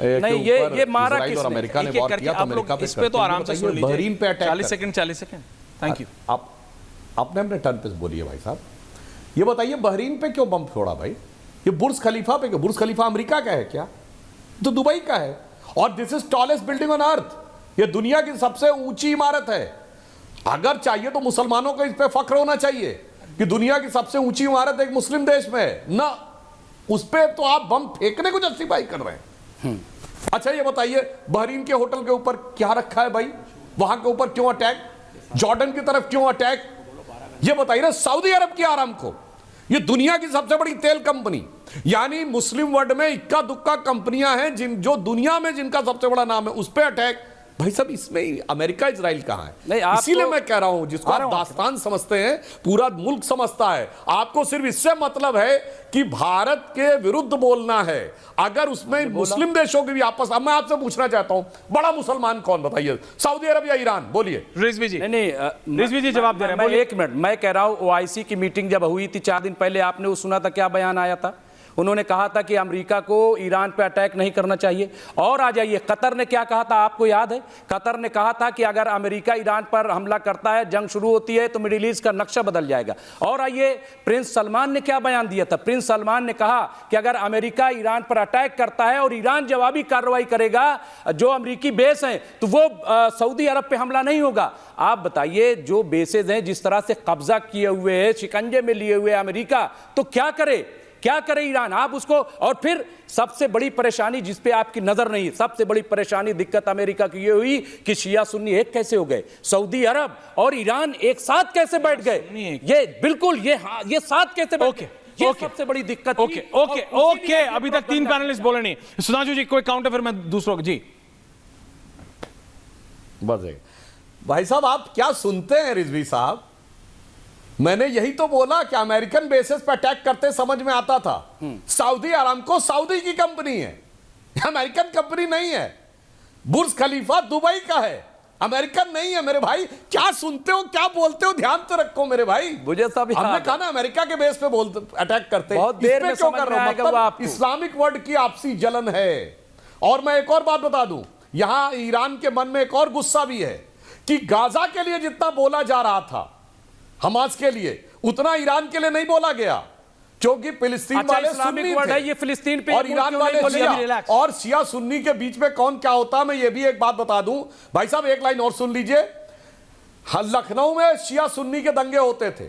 नहीं, ये मारा किसने? और अमेरिका ने वॉर किया, तो अमेरिका पे इस पे तो आराम से सुन लीजिए। बहरीन पे अटैक 40 सेकंड थैंक यू। आप अपने अपने टर्न पे बोलिए भाई साहब। ये बताइए बहरीन पे क्यों बम फोड़ा भाई? ये बुर्ज खलीफा पे क्यों? बुर्ज खलीफा अमेरिका का है क्या? तो दुबई का है। और this is tallest building on earth, ये दुनिया की सबसे ऊंची इमारत है। अगर चाहिए तो मुसलमानों को इस पे फख्र होना चाहिए कि दुनिया की सबसे ऊंची इमारत एक मुस्लिम देश में है ना, उस पे तो आप बम फेंकने को जस्टिफाई कर रहे हैं। अच्छा ये बताइए बहरीन के होटल के ऊपर क्या रखा है भाई? वहां के ऊपर क्यों अटैक? जॉर्डन की तरफ क्यों अटैक? ये बताइए ना, सऊदी अरब की आरामको, ये दुनिया की सबसे बड़ी तेल कंपनी, यानी मुस्लिम वर्ल्ड में इक्का दुक्का कंपनियां हैं जो दुनिया में जिनका सबसे बड़ा नाम है, उस पे अटैक। भाई साहब इसमें अमेरिका इजराइल कहां है? इसीलिए मैं कह रहा हूं, जिसको आप दास्तान समझते हैं पूरा मुल्क समझता है। आपको सिर्फ इससे मतलब है कि भारत के विरुद्ध बोलना है। अगर उसमें मुस्लिम देशों की भी आपस, अब मैं आपसे पूछना चाहता हूं, बड़ा मुसलमान कौन बताइए, सऊदी अरब या ईरान? बोलिए रिजवी जी। नहीं रिजवी जी जवाब दे रहे हैं। एक मिनट, मैं कह रहा हूं ओआईसी की मीटिंग जब हुई थी 4 दिन पहले, आपने वो सुना था क्या बयान आया था? उन्होंने कहा था कि अमेरिका को ईरान पे अटैक नहीं करना चाहिए। और आ जाइए, कतर ने क्या कहा था, आपको याद है? कतर ने कहा था कि अगर अमेरिका ईरान पर हमला करता है, जंग शुरू होती है, तो मिडिल ईस्ट का नक्शा बदल जाएगा। और आइए, प्रिंस सलमान ने क्या बयान दिया था? प्रिंस सलमान ने कहा कि अगर अमेरिका ईरान पर अटैक करता है और ईरान जवाबी कार्रवाई करेगा, जो अमेरिकी बेस हैं, तो वो सऊदी अरब पे हमला नहीं होगा। आप बताइए, जो बेसेज हैं जिस तरह से कब्जा किए हुए है, शिकंजे में लिए हुए अमेरिका, तो क्या करे ईरान? आप उसको, और फिर सबसे बड़ी परेशानी जिस पे आपकी नजर नहीं, सबसे बड़ी परेशानी, दिक्कत अमेरिका की ये हुई कि शिया सुन्नी एक कैसे हो गए? सऊदी अरब और ईरान एक साथ कैसे बैठ गए? ये बिल्कुल, ये साथ कैसे बैठ गए? ये सबसे बड़ी दिक्कत। ओके अभी तक 3 पैनलिस्ट बोले नहीं। सुधांशु जी कोई काउंटर, फिर मैं दूसरों जी। बस भाई साहब आप क्या सुनते हैं रिजवी साहब? मैंने यही तो बोला कि अमेरिकन बेसिस पर अटैक करते समझ में आता था। सऊदी आरामको सऊदी की कंपनी है, अमेरिकन कंपनी नहीं है। बुर्ज खलीफा दुबई का है, अमेरिकन नहीं है। मेरे भाई क्या सुनते हो, क्या बोलते हो, ध्यान तो रखो मेरे भाई। मुझे सब हमने कहा ना अमेरिका के बेस पे बोलते अटैक करते, बहुत देर में क्यों कर रहा हूं? मतलब इस्लामिक वर्ल्ड की आपसी जलन है। और मैं एक और बात बता दूं, यहां ईरान के मन में एक और गुस्सा भी है कि गाजा के लिए जितना बोला जा रहा था, हमास के लिए, उतना ईरान के लिए नहीं बोला गया, क्योंकि फिलिस्तीन अच्छा, वाले इस्लामिक सुन्नी वर्ड थे है ये, फिलिस्तीन पे और ये ईरान क्यों वाले नहीं बोले? शिया, अभी रिलैक्स। और शिया सुन्नी के बीच में कौन क्या होता है, मैं ये भी एक बात बता दूं भाई साहब, एक लाइन और सुन लीजिए। लखनऊ में शिया सुन्नी के दंगे होते थे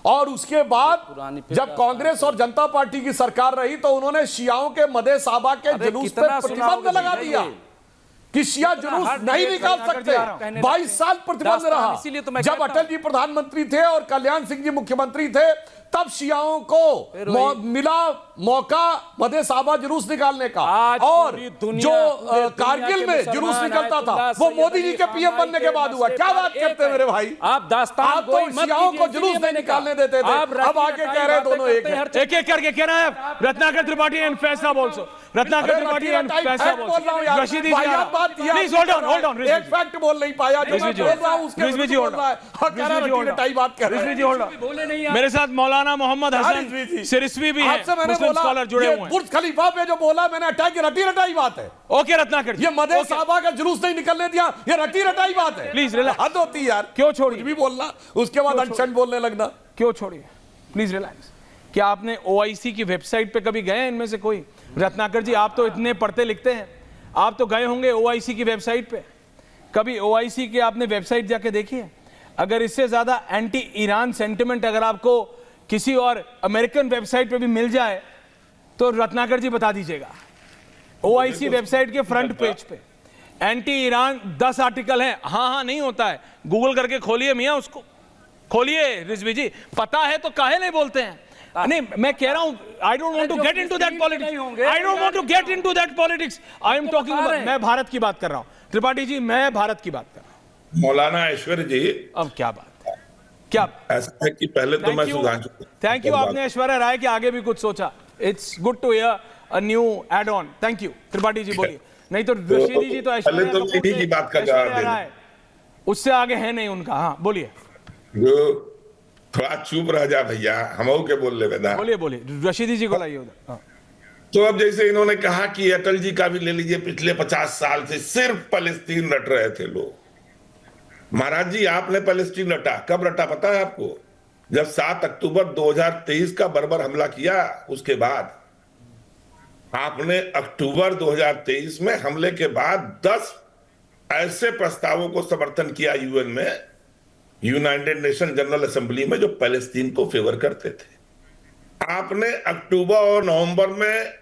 और उसके बाद जब कांग्रेस और जनता पार्टी की सरकार रही तो उन्होंने शियाओं के मदे साहबा के अरे जुलूस कितना पर प्रतिबंध सुनाओगे लगा भैया दिया ये? कि शिया जुलूस हर नहीं जगह निकाल रत्नाकर जी आ रहा हूं। सकते। 22 साल प्रतिबंध दास्तान, रहा। इसीलिए तो मैं जब कहता अटल हूं। जी प्रधानमंत्री थे और कल्याण सिंह जी मुख्यमंत्री थे तब शियाओं को मिला मौका मदे साहबा जुलूस निकालने का। आज और पूरी दुनिया- जो पूरे दुनिया कारगिल के में मुसलमान जुलूस निकलता था आयतुल्लाह वो सैयद मोदी जी अली के पीएम खामेनी बनने के बाद हुआ। क्या बात एक करते हैं मेरे भाई, आप दास्तान आप तो गोई मत शियाओं कीजिए, को जुलूस इसलिए नहीं मैंने निकालने कहा। देते थे, आप अब आगे कह रहे हैं दोनों एक हैं। एक एक करके कह रहा है Ratnakar Tripathi and Faisal also, Ratnakar Tripathi and Faisal also. Rashidi ji please hold on एक फैक्ट बोल नहीं पाया जो मैं रिजवी जी बोल रहा हूं उसके रिजवी जी विरुद्ध बोल रहा है और कह रहा है रट्टी-रटाई बात कर रहे रिजवी हैं। जी होल्ड मेरे साथ मौलाना मोहम्मद हसन सिरस्वी भी हैं, आपसे मैंने मुस्लिम बोला स्कॉलर जुड़े ये हुए हैं। बुर्ज खलीफा पे जो बोला मैंने अटैक की रट्टी-रटाई बात है। ओके रत्नाकर जी, ये मदे ओके। साहबा का जुलूस नहीं निकलने दिया, ये रट्टी-रटाई बात है। Please relax. हद होती है यार, क्यों छोड़िए? कुछ भी बोलना उसके बाद अनशन बोलने लगना। क्यों छोड़िए, प्लीज रिलैक्स। क्या आपने ओआईसी की वेबसाइट पे कभी गए हैं इनमें से कोई? रत्नाकर जी आप तो इतने पढ़ते लिखते हैं, आप तो गए होंगे ओआईसी की वेबसाइट पे। कभी ओआईसी की आपने वेबसाइट जाके देखी है? अगर इससे ज्यादा एंटी ईरान सेंटिमेंट अगर आपको किसी और अमेरिकन वेबसाइट पे भी मिल जाए तो रत्नाकर जी बता दीजिएगा। ओआईसी वेबसाइट के फ्रंट पेज पे एंटी ईरान 10 आर्टिकल हैं। हाँ नहीं होता है, गूगल करके खोलिए मियाँ, उसको खोलिए रिजवी जी, पता है तो काहे नहीं बोलते हैं? नहीं मैं कह रहा हूं I don't want to get into that politics, I don't want to get into that politics, I am talking about, मैं भारत की बात कर रहा हूं त्रिपाठी जी, मैं भारत की बात कर रहा हूं। मौलाना ऐश्वर्य जी, अब क्या बात है, क्या ऐसा है कि पहले तो मैं सुधांशु, थैंक यू आपने ऐश्वर्या राय के आगे भी कुछ सोचा। It's good to hear a new add on. Thank you Tripathi ji, बोलिए। नहीं तो रशीदी जी तो पहले तो मीठी की बात का जवाब ऐश्वर्या राय उससे आगे है नहीं उनका। हाँ बोलिए, जो थोड़ा चुप रह जा भैया, हम के बोल ले बेदा। बोलिए बोलिए, रशीदी जी को लाइए उधर। हाँ। तो अब जैसे इन्होंने कहा कि अटल जी का भी ले लीजिए, पिछले 50 साल से सिर्फ फलस्तीन रट रहे थे लोग। महाराज जी आपने फलस्तीन रटा, कब रटा पता है आपको? जब 7 अक्टूबर 2023 का बर्बर हमला किया उसके बाद। आपने अक्टूबर 2023 में हमले के बाद 10 ऐसे प्रस्तावों को समर्थन किया यूएन में, यूनाइटेड नेशन जनरल असेंबली में, जो पैलेस्टीन को फेवर करते थे। आपने अक्टूबर और नवंबर में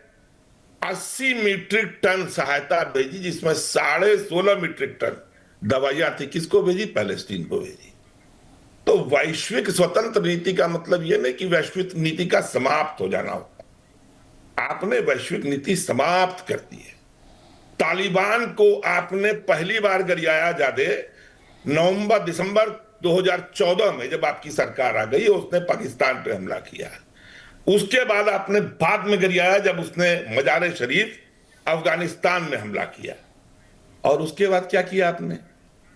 80 मीट्रिक टन सहायता भेजी, जिसमें 16.5 मीट्रिक टन दवाइयां थी। किसको भेजी? पैलेस्टीन को भेजी। तो वैश्विक स्वतंत्र नीति का मतलब यह नहीं कि वैश्विक नीति का समाप्त हो जाना होता। आपने वैश्विक नीति समाप्त कर दी है। तालिबान को आपने पहली बार गरियाया जादे नवंबर दिसंबर 2014 में, जब आपकी सरकार आ गई, उसने पाकिस्तान पे हमला किया। उसके बाद आपने बाद में गरियाया जब उसने मजार शरीफ अफगानिस्तान में हमला किया। और उसके बाद क्या किया आपने?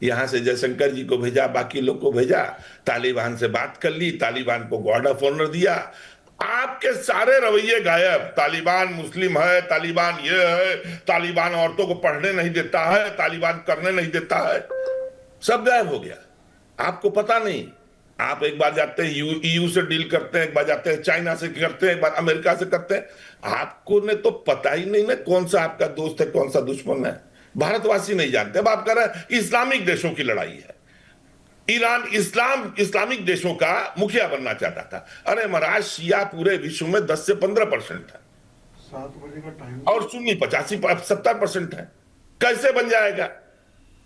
यहां से जयशंकर जी को भेजा, बाकी लोग को भेजा, तालिबान से बात कर ली, तालिबान को गार्ड ऑफ ऑनर दिया। आपके सारे रवैये गायब। तालिबान मुस्लिम है, तालिबान ये है, तालिबान औरतों को पढ़ने नहीं देता है, तालिबान करने नहीं देता है, सब गायब हो गया। आपको पता नहीं। आप एक बार जाते हैं ईयू से डील करते हैं, एक बार जाते हैं चाइना से करते हैं, एक बार अमेरिका से करते हैं। आपको ने तो पता ही नहीं ना कौन सा आपका दोस्त है, कौन सा दुश्मन है। भारतवासी नहीं जानते। अब आप कह रहे हैं इस्लामिक देशों की लड़ाई है। ईरान इस्लामिक देशों का मुखिया बनना चाहता था। अरे महाराज, शिया पूरे विश्व में 10 से 15% है, 7 बजे का टाइम, और सुन्नी 85-70% है। कैसे बन जाएगा?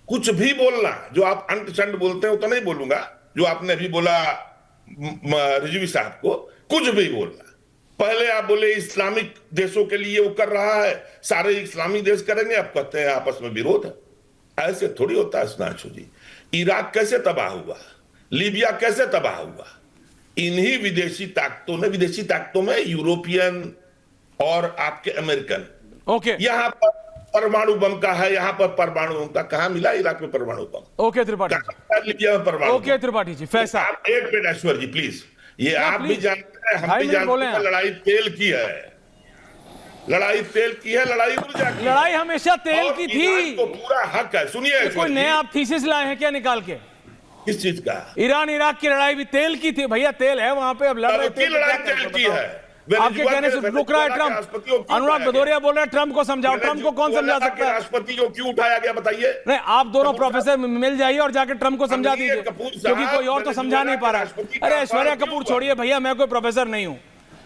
कुछ भी बोलना, जो आप अंट चंड बोलते हैं वो तो नहीं बोलूंगा, जो आपने अभी बोला रिजवी साहब को, कुछ भी बोलना। पहले आप बोले इस्लामिक देशों के लिए वो कर रहा है, सारे इस्लामी देश करेंगे, आप कहते हैं आपस में विरोध है। ऐसे थोड़ी होता है सुधांशु जी। इराक कैसे तबाह हुआ, लीबिया कैसे तबाह हुआ? इन्हीं विदेशी ताकतों में यूरोपियन और आपके अमेरिकन। ओके, यहां पर परमाणु बम का है, यहां पर परमाणु बम का कहां मिला? इराक में परमाणु बम। ओके त्रिपाठी, लीबिया में परमाणु। ओके त्रिपाठी जी, फैसला। आप एक मिनट ऐश्वर्य जी प्लीज, ये आप भी जानते हैं, हम भी जानते हैं, लड़ाई तेल की है, लड़ाई तेल की है, लड़ाई ऊर्जा की। लड़ाई हमेशा तेल की थी, तो पूरा हक है। सुनिए, कोई नया आप थीसिस लाए हैं क्या निकाल के? किस चीज का? ईरान इराक की लड़ाई भी तेल की थी भैया, तेल है वहां पे, अब लड़ रहे की लड़ाई तेल की है। आपके कहने से रुक रहा है ट्रंप। अनुराग भदौरिया बोल रहे हैं ट्रंप को समझाओ। ट्रंप को कौन समझा सकता है? राष्ट्रपति को क्यों उठाया गया बताइए? नहीं, आप दोनों प्रोफेसर मिल जाइए और जाके ट्रंप को समझा दीजिए, क्योंकि कोई और तो समझा नहीं पा रहा। अरे ऐश्वर्या कपूर छोड़िए भैया, मैं कोई प्रोफेसर नहीं हूं।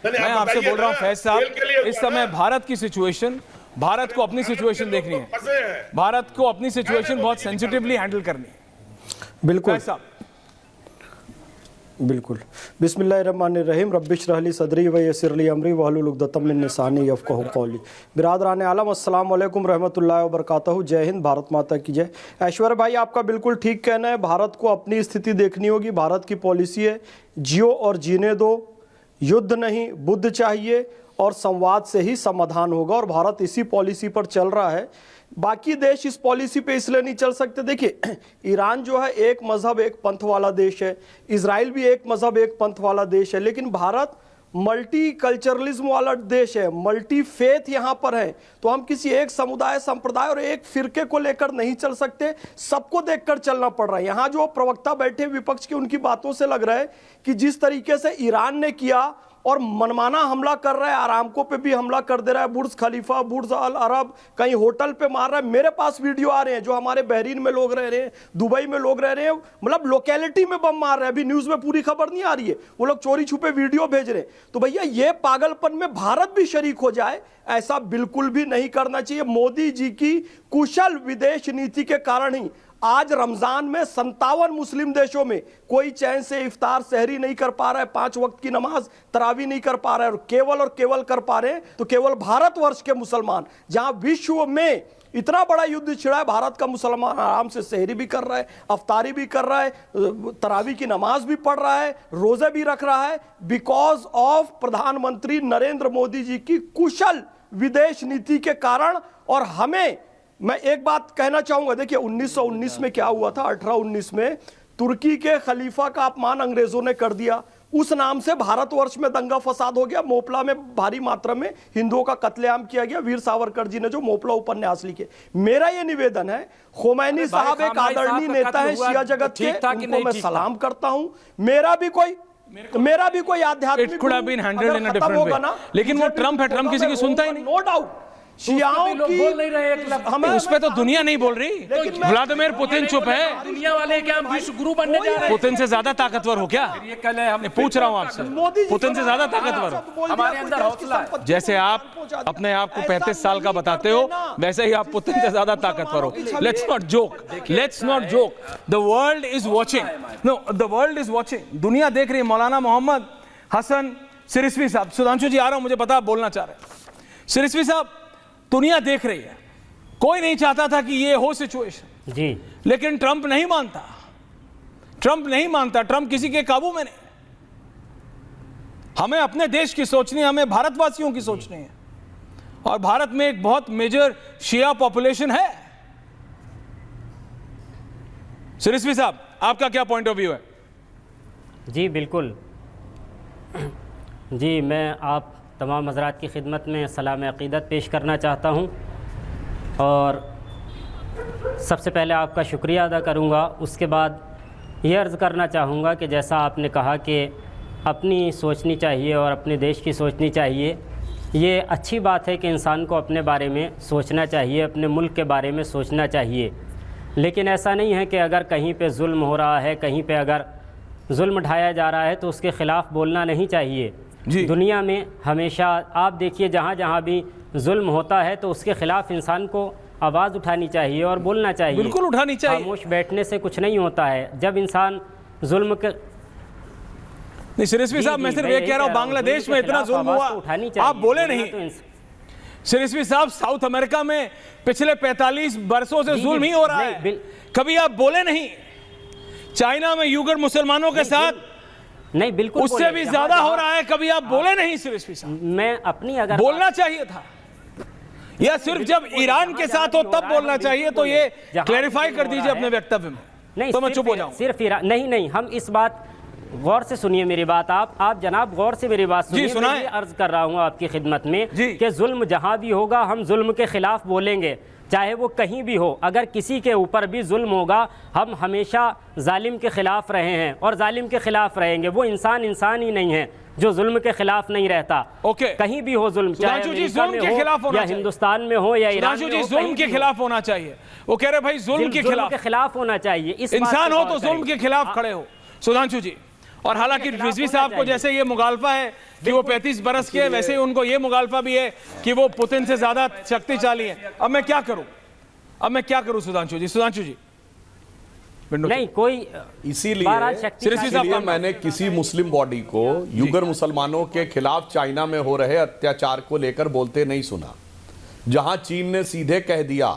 मैं आपसे बोल रहा हूं फैज साहब, इस समय भारत की सिचुएशन, भारत को अपनी सिचुएशन देखनी है, भारत को अपनी सिचुएशन बहुत सेंसिटिवली हैंडल करनी है। बिल्कुल बिल्कुल। बिस्मिल्लाहिर्रहमानिर्रहीम। रब्बिश रहली सदरी व यस्सिर ली अमरी वहलुल उक़दतम मिन लिसानी यफ़क़हू क़ौली। बिरादरान आलम अस्सलाम वालेकुम रहमतुल्लाहि व बरकातहू। जय हिंद, भारत माता की जय। ऐश्वर्या भाई, आपका बिल्कुल ठीक कहना है, भारत को अपनी स्थिति देखनी होगी। भारत की पॉलिसी है जियो और जीने दो, युद्ध नहीं बुद्ध चाहिए और संवाद से ही समाधान होगा, और भारत इसी पॉलिसी पर चल रहा है। बाकी देश इस पॉलिसी पे इसलिए नहीं चल सकते। देखिए, ईरान जो है एक मजहब एक पंथ वाला देश है, इजराइल भी एक मजहब एक पंथ वाला देश है, लेकिन भारत मल्टी कल्चरलिज्म वाला देश है, मल्टी फेथ यहाँ पर है। तो हम किसी एक समुदाय, संप्रदाय और एक फिरके को लेकर नहीं चल सकते, सबको देखकर चलना पड़ रहा है। यहाँ जो प्रवक्ता बैठे विपक्ष के, उनकी बातों से लग रहा है कि जिस तरीके से ईरान ने किया और मनमाना हमला कर रहा है, आरामको पे भी हमला कर दे रहा है, बुर्ज खलीफा, बुर्ज अल अरब, कहीं होटल पे मार रहा है। मेरे पास वीडियो आ रहे हैं जो हमारे बहरीन में लोग रह रहे हैं, दुबई में लोग रह रहे हैं, मतलब लोकेलिटी में बम मार रहे हैं। अभी न्यूज़ में पूरी खबर नहीं आ रही है, वो लोग चोरी छुपे वीडियो भेज रहे हैं। तो भैया, ये पागलपन में भारत भी शरीक हो जाए, ऐसा बिल्कुल भी नहीं करना चाहिए। मोदी जी की कुशल विदेश नीति के कारण ही आज रमजान में 57 मुस्लिम देशों में कोई चैन से इफ्तार सहरी नहीं कर पा रहा है, 5 वक्त की नमाज तरावी नहीं कर पा रहा है, और केवल कर पा रहे हैं तो केवल भारतवर्ष के मुसलमान। जहां विश्व में इतना बड़ा युद्ध छिड़ा है, भारत का मुसलमान आराम से सहरी भी कर रहा है, अफ्तारी भी कर रहा है, तरावी की नमाज भी पढ़ रहा है, रोजे भी रख रहा है, बिकॉज ऑफ प्रधानमंत्री नरेंद्र मोदी जी की कुशल विदेश नीति के कारण। और हमें, मैं एक बात कहना चाहूंगा, देखिए 1919 में क्या हुआ था, 1819 में तुर्की के खलीफा का अपमान अंग्रेजों ने कर दिया, उस नाम से भारतवर्ष में दंगा फसाद हो गया, मोपला में भारी मात्रा में हिंदुओं का कत्लेआम किया गया। वीर सावरकर जी ने जो मोपला उपन्यास लिखे। मेरा यह निवेदन है, खोमैनी साहब एक आदरणीय नेता है शिया जगत के, उनको मैं सलाम करता हूं। मेरा भी कोई आध्यात्मिक होगा ना, लेकिन वो ट्रंप है, ट्रंप किसी की सुनता ही नहीं। नो डाउट, शियाओं की बोल नहीं रहे, हमें उस पे तो दुनिया नहीं बोल रही। व्लादिमीर पुतिन चुप है। दुनिया वाले क्या हम विश्व गुरु बनने जा रहे हैं? पुतिन से ज्यादा ताकतवर हो क्या? ये कल है, हम पूछ रहा हूं आपसे, पुतिन से ज्यादा ताकतवर हो? हमारे अंदर हौसला है। जैसे आप अपने आप को 35 साल का बताते हो, वैसे ही आप पुतिन से ज्यादा ताकतवर हो। Let's not joke. The world is watching. No, the world is watching. दुनिया देख रही है। मौलाना मोहम्मद हसन सिरिसवी साहब, सुधांशु जी आ रहा हूं, मुझे पता आप बोलना चाह रहे हैं। सिरिसवी साहब, दुनिया देख रही है, कोई नहीं चाहता था कि ये हो सिचुएशन जी, लेकिन ट्रंप नहीं मानता। ट्रंप किसी के काबू में नहीं। हमें अपने देश की सोचनी है, हमें भारतवासियों की सोचनी है, और भारत में एक बहुत मेजर शिया पॉपुलेशन है। सिरिसवी साहब, आपका क्या पॉइंट ऑफ व्यू है? जी बिल्कुल जी, मैं आप तमाम हज़रात की खिदमत में सलाम अक़ीदत पेश करना चाहता हूँ, और सबसे पहले आपका शुक्रिया अदा करूँगा। उसके बाद ये अर्ज़ करना चाहूँगा कि जैसा आपने कहा कि अपनी सोचनी चाहिए और अपने देश की सोचनी चाहिए, ये अच्छी बात है कि इंसान को अपने बारे में सोचना चाहिए, अपने मुल्क के बारे में सोचना चाहिए। लेकिन ऐसा नहीं है कि अगर कहीं पे जुल्म हो रहा है, कहीं पे अगर जुल्म ढाया जा रहा है तो उसके ख़िलाफ़ बोलना नहीं चाहिए। दुनिया में हमेशा आप देखिए, जहाँ जहाँ भी जुल्म होता है तो उसके ख़िलाफ़ इंसान को आवाज़ उठानी चाहिए और बोलना चाहिए। बिल्कुल उठानी चाहिए। खामोश बैठने से कुछ नहीं होता है। जब इंसान जुल्म के नहीं, सिरिसवी साहब, मैं सिर्फ ये कह रहा हूँ, बांग्लादेश में इतना जुल्म हुआ, आप बोले नहीं। सिरिसवी साहब, साउथ अमेरिका में पिछले 45 वर्षों से जुल्म ही हो रहा है, कभी आप बोले नहीं। चाइना में यूगर मुसलमानों के साथ नहीं, बिल्कुल उससे भी ज्यादा हो रहा है, कभी आप बोले नहीं। सिरिसवी साहब, मैं अपनी अगर बोलना चाहिए था, या सिर्फ जब ईरान के साथ हो तब बोलना चाहिए, तो ये क्लैरिफाई कर दीजिए अपने वक्तव्य में। नहीं, तो मैं चुप हो जाऊं। सिर्फ ईरान नहीं, हम इस बात, गौर से सुनिए मेरी बात, आप जनाब गौर से मेरी बात सुनिए। मैं अर्ज कर रहा हूँ आपकी खिदमत में कि जुल्म जहाँ भी होगा हम जुल्म के खिलाफ बोलेंगे। चाहे वो कहीं भी हो, अगर किसी के ऊपर भी जुल्म होगा, हम हमेशा जालिम के ख़िलाफ़ रहे हैं और जालिम के ख़िलाफ़ रहेंगे। वो इंसान ही नहीं है जो जुल्म के खिलाफ नहीं रहता। ओके, कहीं भी हो जुल्म, चाहे अमेरिका में हो या हिंदुस्तान में हो या ईरान में हो, जुल्म के खिलाफ होना चाहिए। वो कह रहे भाई जुल्म के खिलाफ होना चाहिए। इस इंसान हो तो जुल्म के खिलाफ खड़े हो, सुधांशु जी। और हालांकि रिजवी साहब को जैसे ये मुगालफा है कि वो 35 बरस के, वैसे ही उनको ये मुगालफा भी है कि वो पुतिन से ज्यादा शक्तिशाली है। अब मैं क्या करूं सुधांशु जी? नहीं कोई, इसीलिए मैंने किसी मुस्लिम बॉडी को युगर मुसलमानों के खिलाफ चाइना में हो रहे अत्याचार को लेकर बोलते नहीं सुना। जहां चीन ने सीधे कह दिया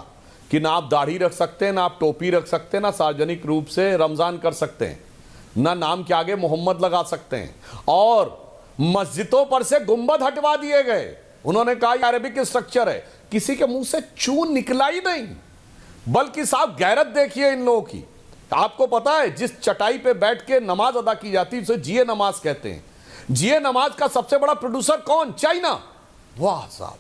कि ना आप दाढ़ी रख सकते हैं, ना आप टोपी रख सकते हैं, ना सार्वजनिक रूप से रमजान कर सकते हैं, ना नाम के आगे मोहम्मद लगा सकते हैं, और मस्जिदों पर से गुंबद हटवा दिए गए। उन्होंने कहा यह अरबिक स्ट्रक्चर है। किसी के मुंह से चून निकला ही नहीं। बल्कि साहब गैरत देखिए इन लोगों की। आपको पता है जिस चटाई पे बैठ के नमाज अदा की जाती है उसे जिये नमाज कहते हैं। जिये नमाज का सबसे बड़ा प्रोड्यूसर कौन? चाइना। वाह साहब,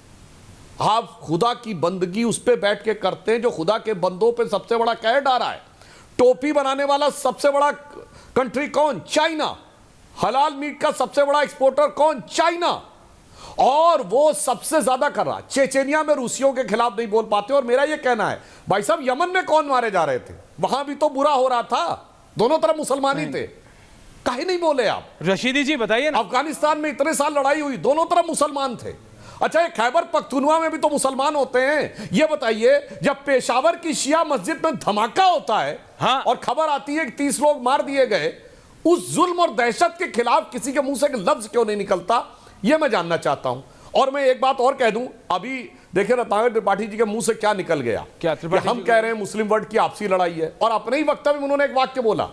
आप खुदा की बंदगी उस पे बैठ के करते हैं जो खुदा के बंदों पे सबसे बड़ा कहर डाला है। टोपी बनाने वाला सबसे बड़ा कंट्री कौन? चाइना। हलाल मीट का सबसे बड़ा एक्सपोर्टर कौन? चाइना। और वो सबसे ज्यादा कर रहा। चेचेनिया में रूसियों के खिलाफ नहीं बोल पाते। और मेरा ये कहना है भाई साहब, यमन में कौन मारे जा रहे थे? वहां भी तो बुरा हो रहा था, दोनों तरफ मुसलमान ही थे, काहे नहीं बोले आप? रशीदी जी बताइए ना। अफगानिस्तान में इतने साल लड़ाई हुई, दोनों तरफ मुसलमान थे। अच्छा, ये खैबर पख्तूनवा में भी तो मुसलमान होते हैं। ये बताइए, जब पेशावर की शिया मस्जिद में धमाका होता है, हाँ, और खबर आती है कि 30 लोग मार दिए गए, उस जुल्म और दहशत के खिलाफ किसी के मुंह से लफ्ज क्यों नहीं निकलता? यह मैं जानना चाहता हूं। और मैं एक बात और कह दूं, अभी देखिए रत्नाकर त्रिपाठी जी के मुंह से क्या निकल गया। क्या हम कह रहे हैं मुस्लिम वर्ल्ड की आपसी लड़ाई है, और अपने ही वक्तव्य में उन्होंने एक वाक्य बोला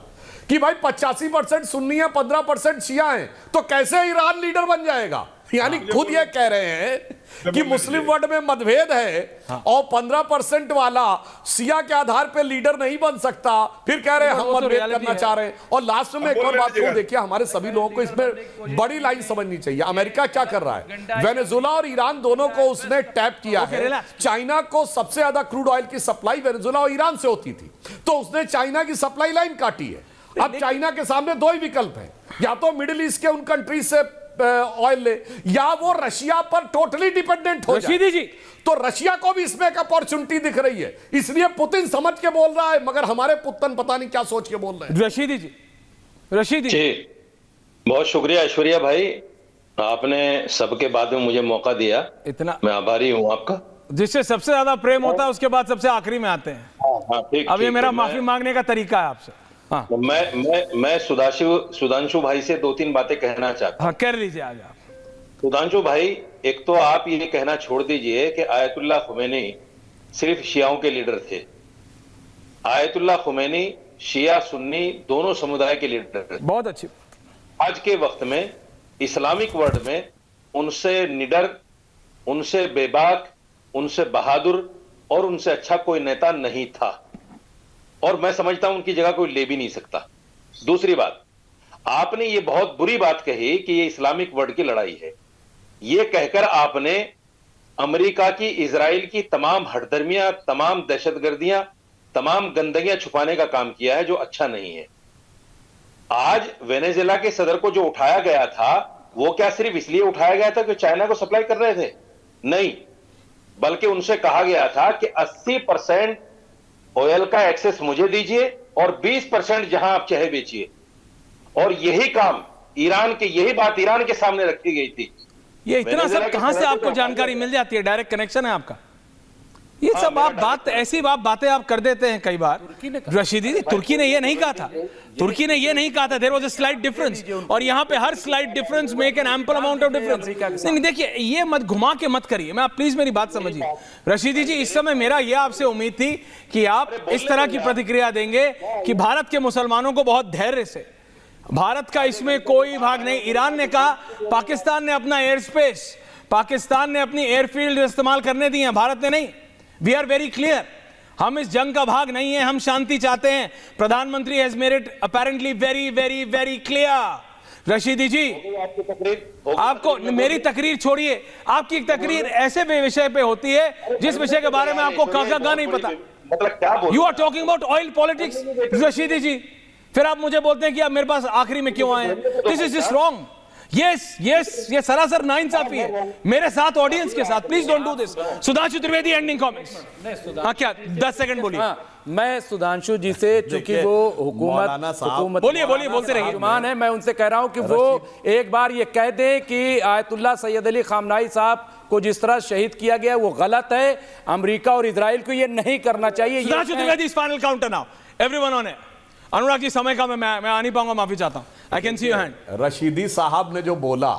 कि भाई 85% सुन्नी है, 15% शिया हैं, तो कैसे ईरान लीडर बन जाएगा? यानी खुद ये कह रहे हैं कि मुस्लिम वर्ल्ड में मतभेद है, और 15% वाला शिया के आधार पे लीडर नहीं बन सकता, फिर कह रहे हैं हम मतभेद करना चाह रहे हैं। और लास्ट में एक और बात को देखिए, हमारे सभी लोगों को इसमें बड़ी लाइन समझनी चाहिए। अमेरिका क्या कर रहा है? वेनेजुला और ईरान दोनों को उसने टैप किया है। चाइना को सबसे ज्यादा क्रूड ऑयल की सप्लाई वेनेजुला और ईरान से होती थी, तो उसने चाइना की सप्लाई लाइन काटी है। अब चाइना के सामने दो ही विकल्प है, या तो मिडिल ईस्ट के उन कंट्रीज से ऑयल ले, या वो रशिया पर टोटली डिपेंडेंट हो जाए। जी, तो रशिया को भी इसमें एक अपॉर्चुनिटी दिख रही है, इसलिए पुतिन समझ के बोल रहा है, मगर हमारे पुतन पता नहीं क्या सोच के बोल रहे हैं। रशीदी जी, बहुत शुक्रिया ऐश्वर्या भाई, आपने सबके बाद में मुझे मौका दिया, इतना मैं आभारी हूं आपका। जिससे सबसे ज्यादा प्रेम होता है उसके बाद सबसे आखिरी में आते हैं। अब ये मेरा माफी मांगने का तरीका है आपसे। हाँ। मैं सुधांशु भाई से 2-3 बातें कहना चाहता हूं। हाँ, कर लीजिए आज आप। सुधांशु भाई, एक तो आप ये कहना छोड़ दीजिए कि आयतुल्लाह खुमैनी सिर्फ शियाओं के लीडर थे। आयतुल्लाह खुमैनी शिया सुन्नी दोनों समुदाय के लीडर थे। बहुत अच्छी। आज के वक्त में इस्लामिक वर्ल्ड में उनसे निडर, उनसे बेबाक, उनसे बहादुर और उनसे अच्छा कोई नेता नहीं था, और मैं समझता हूं उनकी जगह कोई ले भी नहीं सकता। दूसरी बात, आपने ये बहुत बुरी बात कही कि ये इस्लामिक वर्ल्ड की लड़ाई है। ये कहकर आपने अमेरिका की, इजराइल की तमाम हठधर्मियां, तमाम दहशतगर्दियां, तमाम गंदगियां छुपाने का काम किया है, जो अच्छा नहीं है। आज वेनेजुएला के सदर को जो उठाया गया था, वो क्या सिर्फ इसलिए उठाया गया था कि चाइना को सप्लाई कर रहे थे? नहीं, बल्कि उनसे कहा गया था कि 80% ऑयल का एक्सेस मुझे दीजिए और 20% जहां आप चाहे बेचिए। और यही काम ईरान के, यही बात ईरान के सामने रखी गई थी। ये इतना सब कहां से आपको जानकारी मिल जाती है? डायरेक्ट कनेक्शन है आपका? ये सब आप बात, ऐसी बातें आप कर देते हैं कई बार। रशीदी जी, तुर्की ने ये नहीं कहा था, तुर्की ने ये नहीं कहा था। There was a slight difference, और यहां पे हर slight difference make an ample amount of difference. नहीं देखिए, ये मत घुमा के मत करिए। मैं, आप प्लीज मेरी बात समझिए। रशीदी जी, इस समय मेरा ये आपसे उम्मीद थी कि आप इस तरह की प्रतिक्रिया देंगे कि भारत के मुसलमानों को बहुत धैर्य से, भारत का इसमें कोई भाग नहीं। ईरान ने कहा, पाकिस्तान ने अपना एयर स्पेस, पाकिस्तान ने अपनी एयरफील्ड इस्तेमाल करने दी है, भारत ने नहीं। वी आर वेरी क्लियर, हम इस जंग का भाग नहीं है, हम शांति चाहते हैं। प्रधानमंत्री has made it apparently very very very clear. Rashidi ji, आपकी तकरीर आपको मेरी तकरीर छोड़िए, आपकी तकरीर ऐसे विषय पे होती है जिस विषय के बारे में आपको का नहीं पता। मतलब क्या बोल you are talking about oil politics Rashidi ji, फिर आप मुझे बोलते हैं कि आप मेरे पास आखिरी में क्यों आए हैं। This is wrong. यस ये सरासर नाइंसाफी है मेरे साथ, ऑडियंस के साथ। Please don't do this. Sudhanshu Trivedi, ending comments. हाँ, क्या 10 सेकंड बोलिए। मैं सुधांशु जी से, चूंकि वो हुकूमत बोलिए बोलते रहिए, है, मैं उनसे कह रहा हूं कि वो एक बार ये कह दें कि आयतुल्लाह सैयद अली खामनाई साहब को जिस तरह शहीद किया गया वो गलत है। अमेरिका और इजराइल को ये नहीं करना चाहिए। Sudhanshu Trivedi, final counter now, everyone on it. Anurag ji, समय का मैं आ नहीं पाऊंगा, माफी चाहता हूं। I can see your hand. Rashidi साहब ने जो बोला,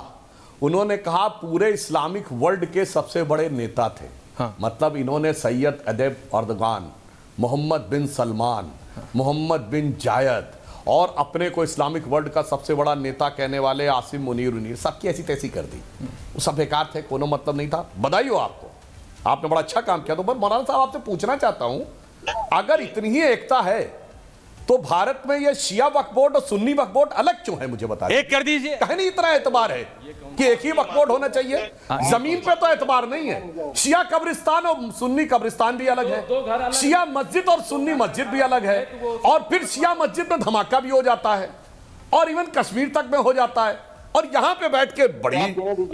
उन्होंने कहा पूरे इस्लामिक वर्ल्ड के सबसे बड़े नेता थे। हाँ। मतलब इन्होंने सैयद अदब अर्दगान, मोहम्मद बिन सलमान, मोहम्मद बिन जायद और अपने को इस्लामिक वर्ल्ड का सबसे बड़ा नेता कहने वाले आसिम मुनीर सबकी ऐसी तैसी कर दी। वो सब बेकार थे, कोनो मतलब नहीं था। बधाई हो आपको, आपने बड़ा अच्छा काम किया। तो मैं मौलाना साहब आपसे पूछना चाहता हूं, अगर इतनी ही एकता है तो भारत में ये शिया वक्फ बोर्ड और सुन्नी वक्फ बोर्ड अलग क्यों है, मुझे बताइए। एक कर दीजिए। कहीं नहीं इतना एतबार है कि एक ही वक्फ बोर्ड होना चाहिए? जमीन पे तो एतबार नहीं है। शिया कब्रिस्तान और सुन्नी कब्रिस्तान भी अलग है, शिया मस्जिद और सुन्नी मस्जिद भी अलग है, और फिर शिया मस्जिद में धमाका भी हो जाता है, और इवन कश्मीर तक में हो जाता है, और यहां पे बैठ के बड़ी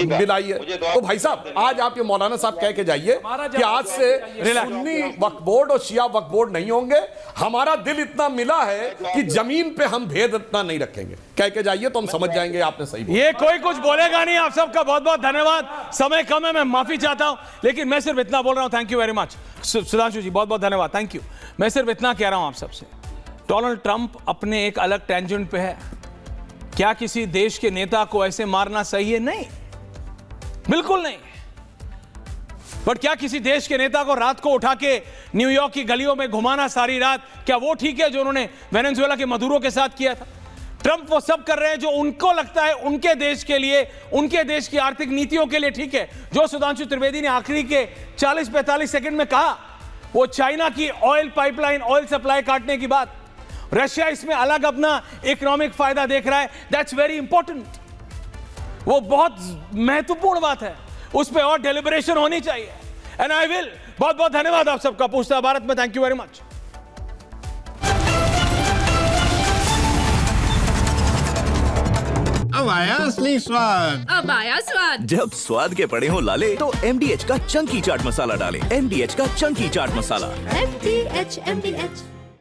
मिलाई है। तो भाई साहब, आज आप ये मौलाना साहब कह के जाइए कि आज से सुन्नी वक्फ बोर्ड और शिया वक्फ बोर्ड नहीं होंगे। हमारा दिल इतना मिला है कि जमीन पे हम भेद इतना नहीं रखेंगे, कह के जाइए तो हम समझ जाएंगे आपने सही बोला। ये कोई कुछ बोलेगा नहीं। आप सबका बहुत बहुत धन्यवाद। समय कम है, मैं माफी चाहता हूं, लेकिन मैं सिर्फ इतना बोल रहा हूं। Thank you very much Sudhanshu ji, बहुत बहुत धन्यवाद, थैंक यू। मैं सिर्फ इतना कह रहा हूं आप सबसे, डोनाल्ड ट्रंप अपने एक अलग टेंजेंट पे है। क्या किसी देश के नेता को ऐसे मारना सही है? नहीं, बिल्कुल नहीं। बट क्या किसी देश के नेता को रात को उठा के न्यूयॉर्क की गलियों में घुमाना सारी रात, क्या वो ठीक है जो उन्होंने वेनेजुएला के मदुरो के साथ किया था? ट्रंप वो सब कर रहे हैं जो उनको लगता है उनके देश के लिए, उनके देश की आर्थिक नीतियों के लिए ठीक है। जो सुधांशु त्रिवेदी ने आखिरी के 40-45 सेकंड में कहा, वो चाइना की ऑयल पाइपलाइन, ऑयल सप्लाई काटने की बात, रशिया इसमें अलग अपना इकोनॉमिक फायदा देख रहा है, दैट्स वेरी इंपॉर्टेंट। वो बहुत महत्वपूर्ण बात है, उस पर और डेलिब्रेशन होनी चाहिए। And I will. बहुत बहुत धन्यवाद आप सबका। पूछता भारत में थैंक यू वेरी मच। अब आया असली स्वाद। अब आया स्वाद। जब स्वाद के पड़े हो लाले तो MDH का चंकी चाट मसाला डालें। MDH का चंकी चाट मसाला। MDH